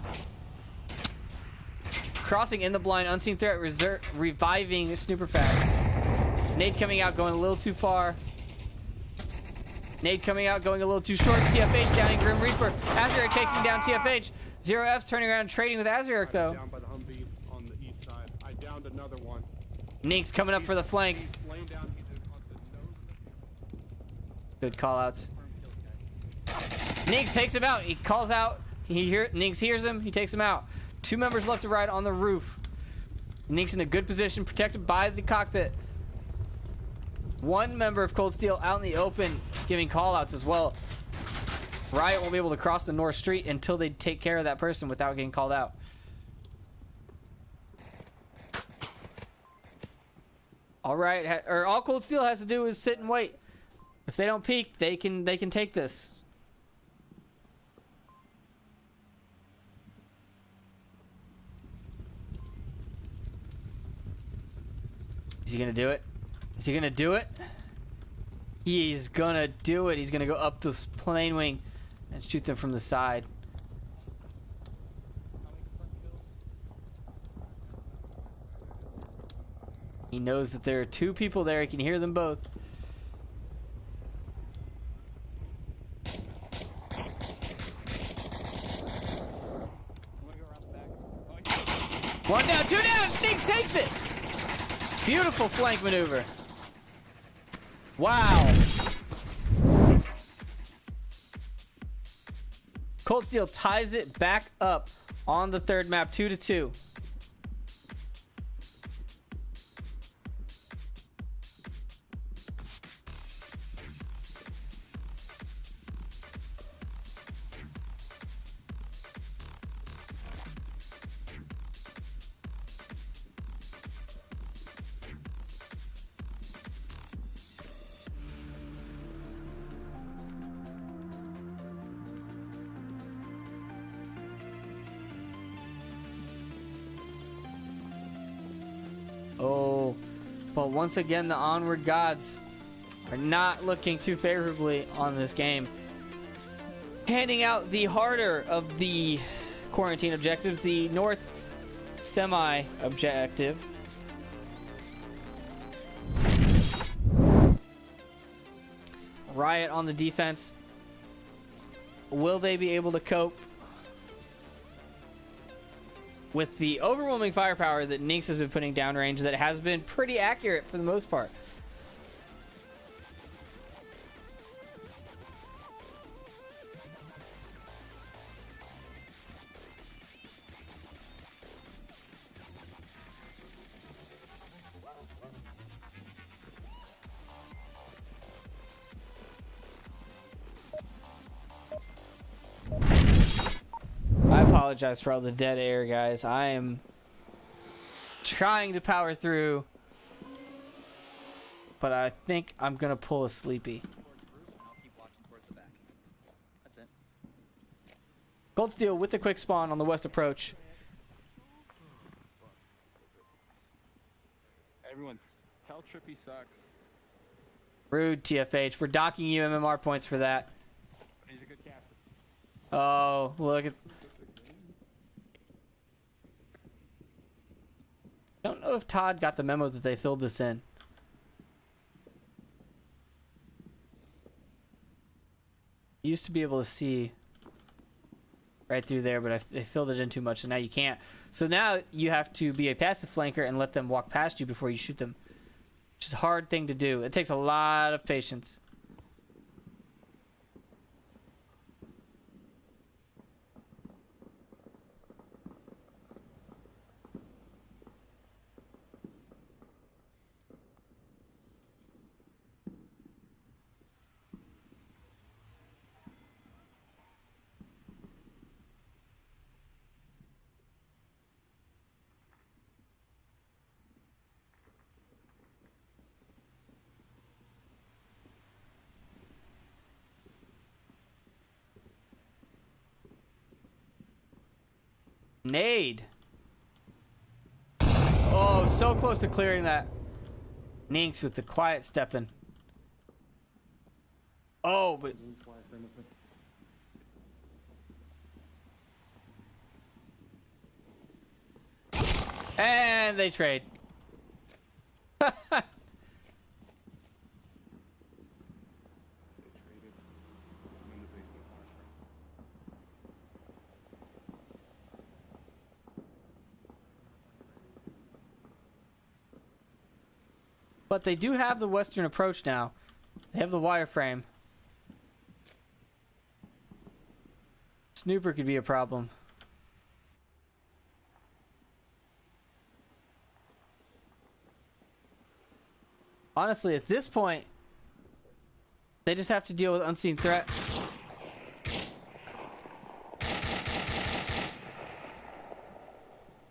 Crossing in the blind, unseen threat, reviving Snooperfax. Nade coming out, going a little too far. Nade coming out, going a little too short. TFH downing Grim Reaper. Azuric taking down TFH. 0F's turning around, trading with Azuric though. Down by the Humvee on the east side. I downed another one. Nink's coming up for the flank. He's laying down. He's on the nose of the field. Good call outs. Ninks takes him out. He calls out. Ninks hears him. He takes him out. 2 members left to Riot on the roof. Ninks in a good position, protected by the cockpit. 1 member of Cold Steel out in the open, giving call outs as well. Riot won't be able to cross the North Street until they take care of that person without getting called out. All right, or all Cold Steel has to do is sit and wait. If they don't peek, they can take this. Is he gonna do it? Is he gonna do it? He's gonna do it. He's gonna go up this plane wing and shoot them from the side. He knows that there are 2 people there. He can hear them both. One down, 2 down. Ninks takes it. Beautiful flank maneuver. Wow. Cold Steel ties it back up on the 3rd map, 2-2. Oh, but once again, the Onward gods are not looking too favorably on this game. Handing out the harder of the quarantine objectives, the North semi-objective. Riot on the defense. Will they be able to cope with the overwhelming firepower that Ninks has been putting downrange that has been pretty accurate for the most part? I apologize for all the dead air, guys. I am trying to power through, but I think I'm gonna pull a sleepy. Cold Steel with the quick spawn on the west approach. Everyone, tell Trippy sucks. Rude, TFH. We're docking you MMR points for that. He's a good caster. Oh, look at... Don't know if Todd got the memo that they filled this in. You used to be able to see right through there, but they filled it in too much, and now you can't. So now you have to be a passive flanker and let them walk past you before you shoot them, which is a hard thing to do. It takes a lot of patience. Nade. Oh, so close to clearing that. Ninks with the quiet stepping. Oh, but... And they trade. But they do have the western approach now. They have the wireframe. Snooper could be a problem. Honestly, at this point, they just have to deal with unseen threat.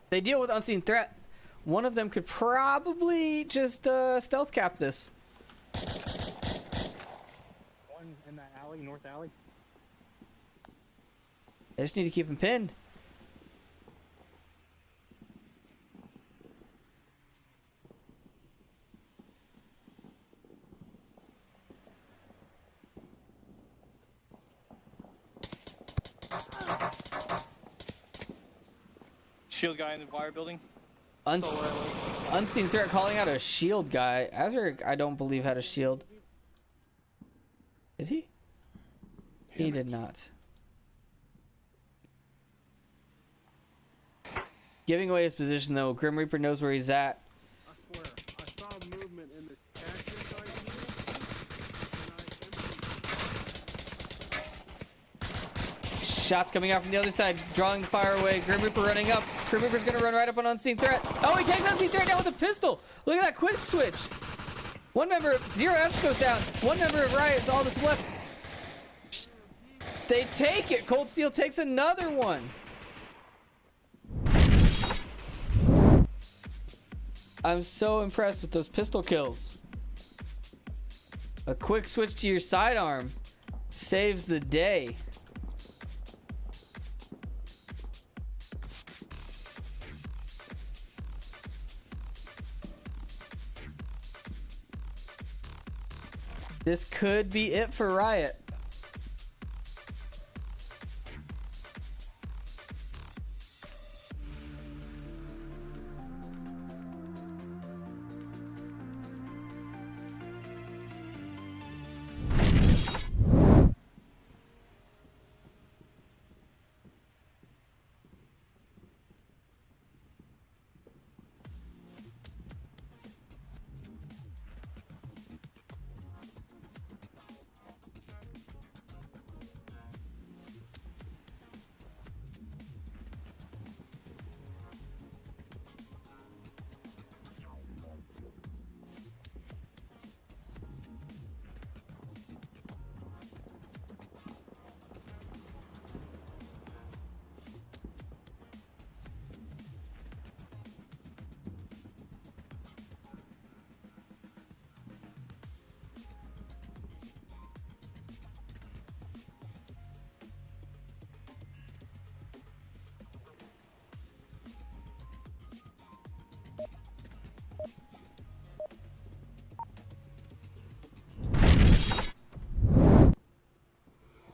They deal with unseen threat. One of them could probably just stealth cap this. One in that alley, north alley. They just need to keep him pinned. Shield guy in the wire building. Unseen threat calling out a shield guy. Azuric, I don't believe, had a shield. Did he? He did not. Giving away his position though. Grim Reaper knows where he's at. I swear, I saw movement in this cactus right here. Shots coming out from the other side, drawing the fire away. Grim Reaper running up. Grim Reaper's gonna run right up on unseen threat. Oh, he takes unseen threat down with a pistol. Look at that quick switch. One member of Zero F goes down. One member of Riot is all that's left. They take it. Cold Steel takes another one. I'm so impressed with those pistol kills. A quick switch to your sidearm saves the day. This could be it for Riot.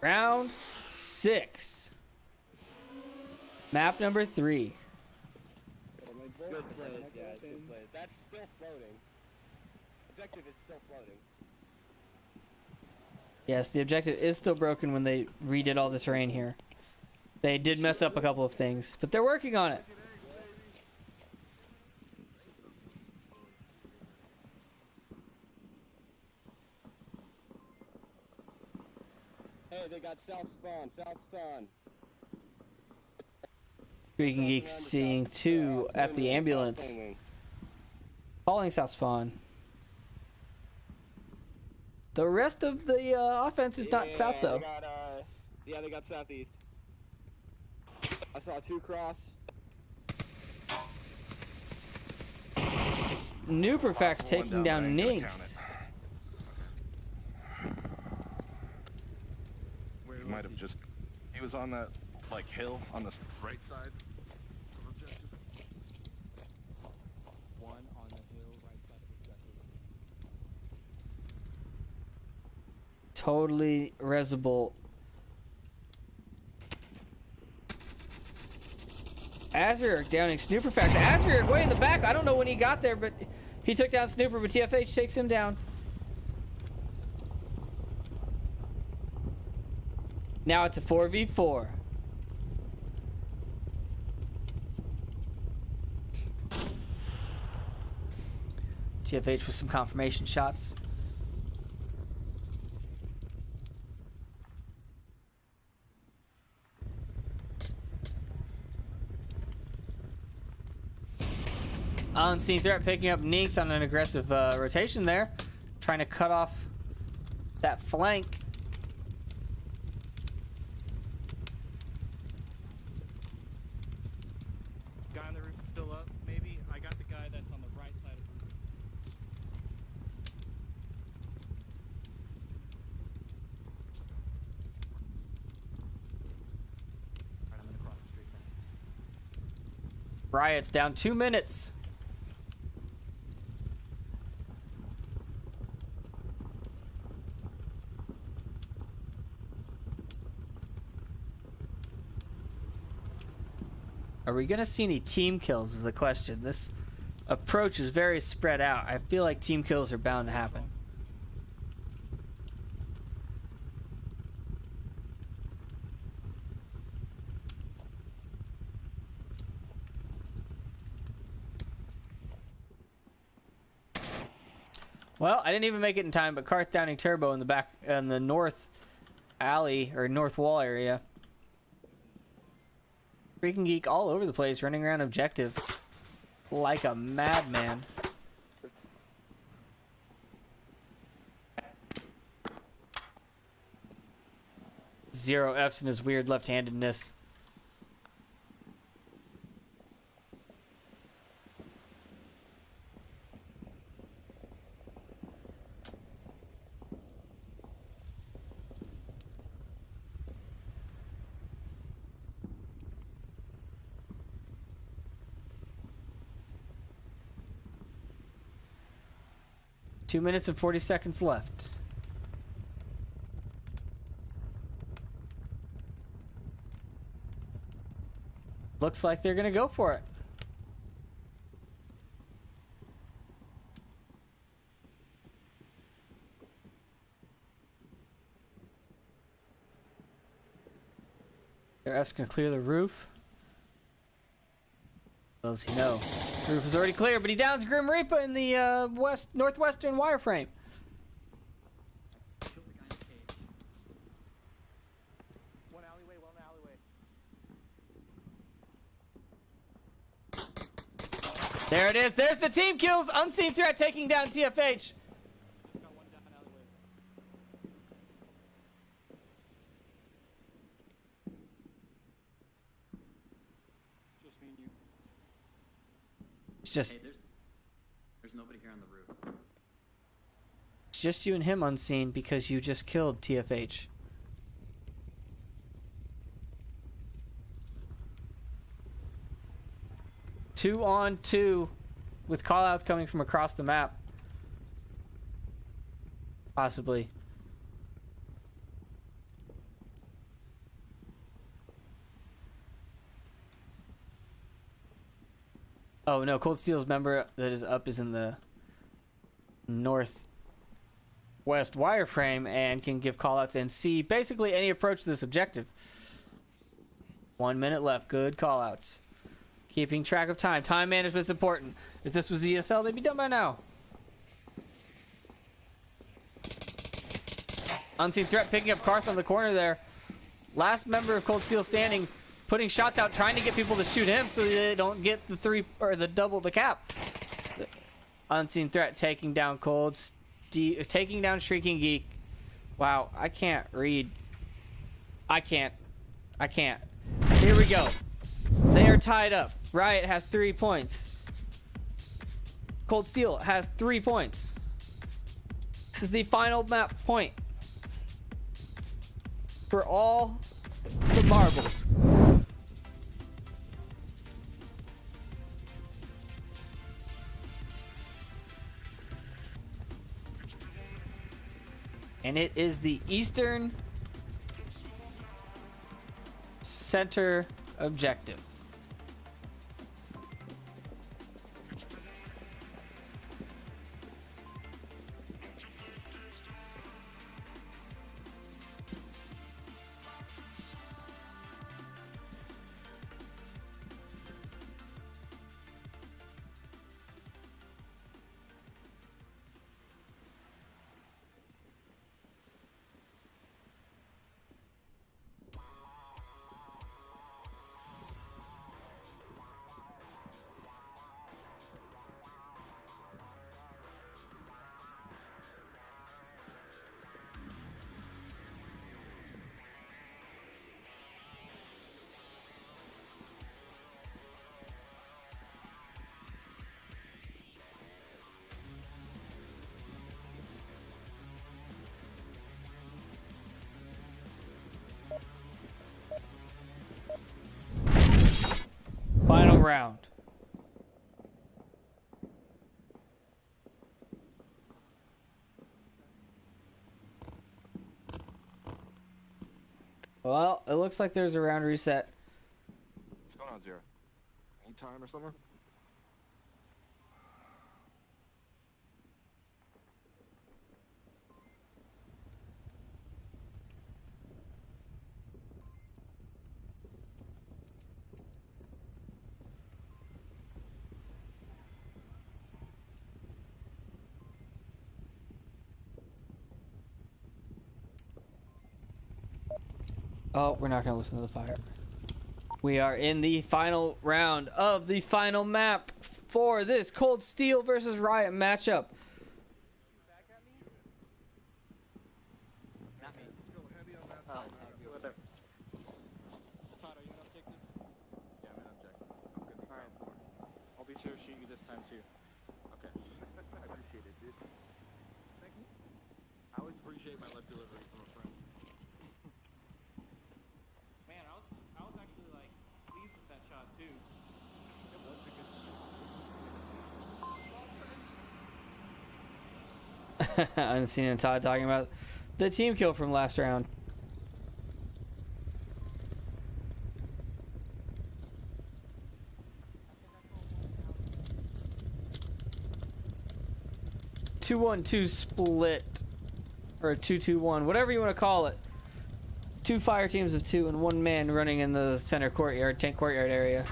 Round 6. Map number 3. Good plays, guys. Good plays. That's still floating. Objective is still floating. Yes, the objective is still broken when they redid all the terrain here. They did mess up a couple of things, but they're working on it. Hey, they got south spawn, south spawn. Freaking Geeks seeing 2 at the ambulance. Calling south spawn. The rest of the offense is not south though. They got, yeah, they got southeast. I saw 2 cross. Nuperfax taking down Niggs. He might have just... He was on that, like, hill on the right side of objective. One on the hill, right side of objective. Totally resible. Azuric downing Snooperfax. Azuric way in the back. I don't know when he got there, but he took down Snooper, but TFH takes him down. Now it's a 4v4. TFH with some confirmation shots. Unseen threat picking up Neeks on an aggressive rotation there. Trying to cut off that flank. Guy on the roof is still up, maybe. I got the guy that's on the right side of the roof. Alright, I'm gonna cross the street then. Riot's down 2 minutes. Are we gonna see any team kills is the question. This approach is very spread out. I feel like team kills are bound to happen. Well, I didn't even make it in time, but Karth downing Turbo in the back, in the north alley or north wall area. Freaking Geek all over the place, running around objective like a madman. Zero F's in his weird left-handedness. Two minutes and 40 seconds left. Looks like they're gonna go for it. Their F's gonna clear the roof. What does he know? The roof is already clear, but he downs Grim Reaper in the northwestern wireframe. Killed the guy in the cage. One alleyway, one alleyway. There it is. There's the team kills. Unseen threat taking down TFH. Got one down alleyway. Just me and you. It's just, Hey, there's nobody here on the roof. it's just you and him, Unseen, because you just killed TFH. Two on two with callouts coming from across the map. Possibly. Oh no, Cold Steel's member that is up is in the northwest wireframe and can give callouts and see basically any approach to this objective. 1 minute left. Good callouts. Keeping track of time. Time management is important. If this was ESL, they'd be done by now. Unseen threat picking up Karth on the corner there. Last member of Cold Steel standing, putting shots out, trying to get people to shoot him so they don't get the three or the double the cap. Unseen threat taking down taking down Shrieking Geek. Wow, I can't read. I can't. Here we go. They are tied up. Riot has 3 points. Cold Steel has 3 points. This is the final map point for all the marbles. And it is the Eastern Center objective. round. Well, it looks like there's a round reset. What's going on, Zero? Any time or something? Oh, we're not going to listen to the fire. We are in the final round of the final map for this Cold Steel versus Riot matchup. Not me. Let's go heavy on that Oh, side. go with it. Todd, are you an objective? Yeah, I'm an objective. I'm good to go. Alright. I'll be sure to shoot you this time too. Okay. I appreciate it, dude. Thank you. I always appreciate my left delivery from a friend. Man, I was actually like pleased with that shot too. It was a good shoot. Unseen and Todd talking about the team kill from last round. Two-1-2 split, or a 2-2-1, whatever you want to call it. Two fire teams of two and one man running in the center courtyard, tank courtyard area.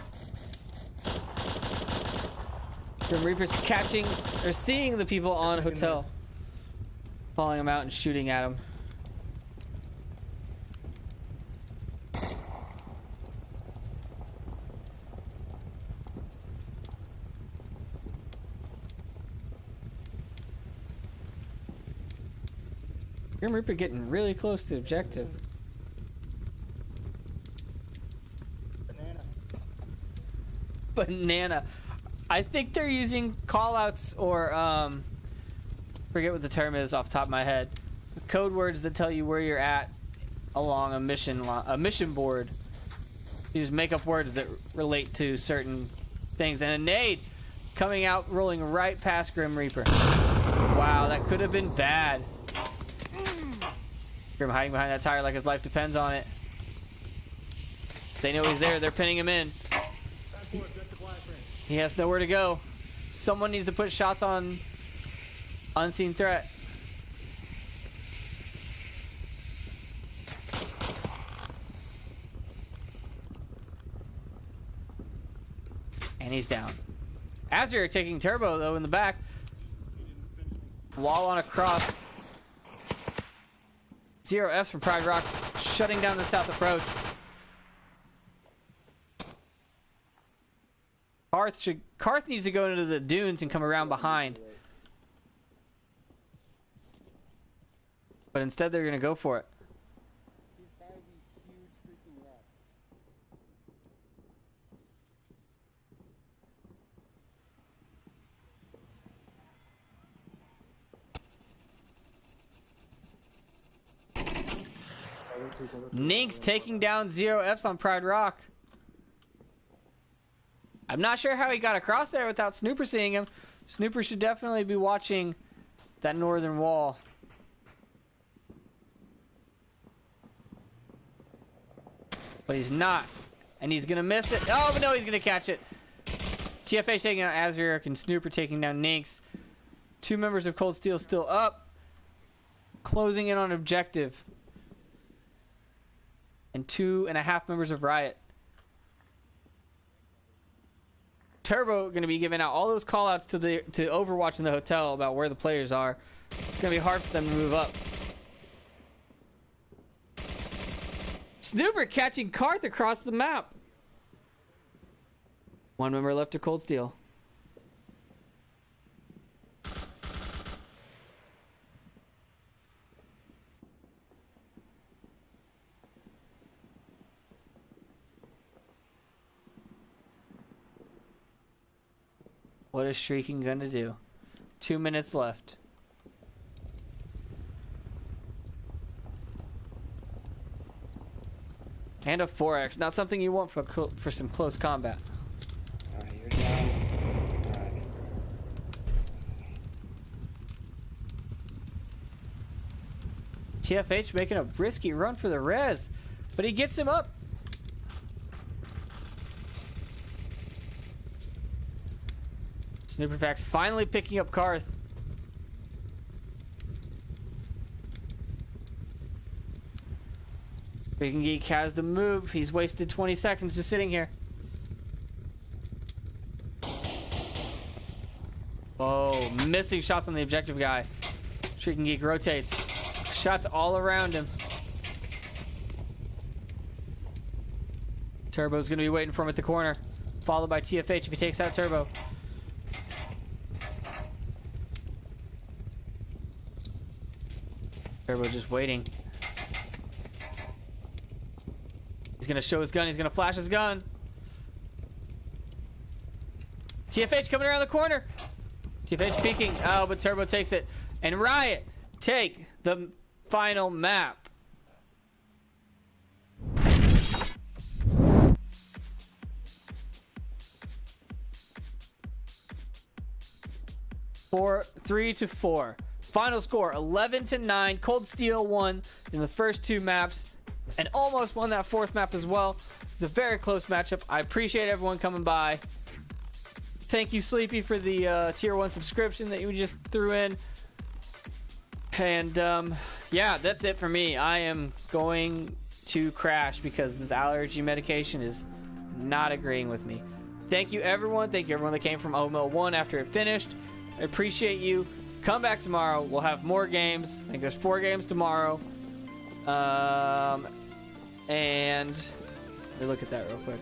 Grim Reaper's catching or seeing the people on hotel, calling them out and shooting at them. Grim Reaper getting really close to objective. Banana. I think they're using callouts or forget what the term is off the top of my head. Code words that tell you where you're at along a mission board. You just make up words that relate to certain things. And a nade coming out, rolling right past Grim Reaper. Wow, that could have been bad. Grim hiding behind that tire like his life depends on it. They know he's there. They're pinning him in. He has nowhere to go. Someone needs to put shots on unseen threat. And he's down. Azir taking Turbo though in the back. Wall on a cross. Zero Fs from Pride Rock, shutting down the south approach. Karth needs to go into the dunes and come around behind. But instead they're gonna go for it. He's by the huge freaking left. Ninx taking down Zero Fs on Pride Rock. I'm not sure how he got across there without Snooper seeing him. Snooper should definitely be watching that northern wall. But he's not. And he's going to miss it. Oh, but no, he's going to catch it. TFA taking out Azir and Snooper taking down Ninx. Two members of Cold Steel still up. Closing in on objective. And 2.5 members of Riot. Turbo going to be giving out all those callouts to Overwatch in the hotel about where the players are. It's going to be hard for them to move up. Snooper catching Karth across the map. One member left to Cold Steel. What is Shrieking gonna do? 2 minutes left. And a 4x, not something you want for some close combat. TFH making a risky run for the res, but he gets him up. Snooperfax finally picking up Karth. Freaking Geek has the move. He's wasted 20 seconds just sitting here. Oh, missing shots on the objective guy. Freaking Geek rotates. Shots all around him. Turbo's gonna be waiting for him at the corner, followed by TFH if he takes out Turbo. Turbo just waiting. He's gonna show his gun. He's gonna flash his gun. TFH coming around the corner. TFH peeking. Oh, but Turbo takes it. And Riot take the final map. For 3-4. Final score 11-9. Cold Steel won in the first 2 maps and almost won that 4th map as well. It's a very close matchup. I appreciate everyone coming by. Thank you, Sleepy, for the tier 1 subscription that you just threw in. And yeah, that's it for me. I am going to crash because this allergy medication is not agreeing with me. Thank you, everyone. Thank you, everyone that came from OML 1 after it finished. I appreciate you. Come back tomorrow. We'll have more games. I think there's 4 games tomorrow. And let me look at that real quick.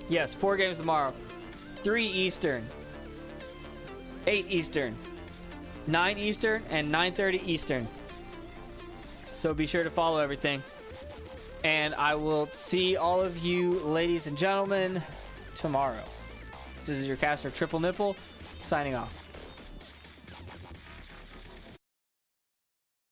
Yes, 4 games tomorrow. 3 Eastern, 8 Eastern, 9 Eastern, and 9:30 Eastern. So be sure to follow everything. And I will see all of you, ladies and gentlemen, tomorrow. This is your caster Triple Nipple, signing off.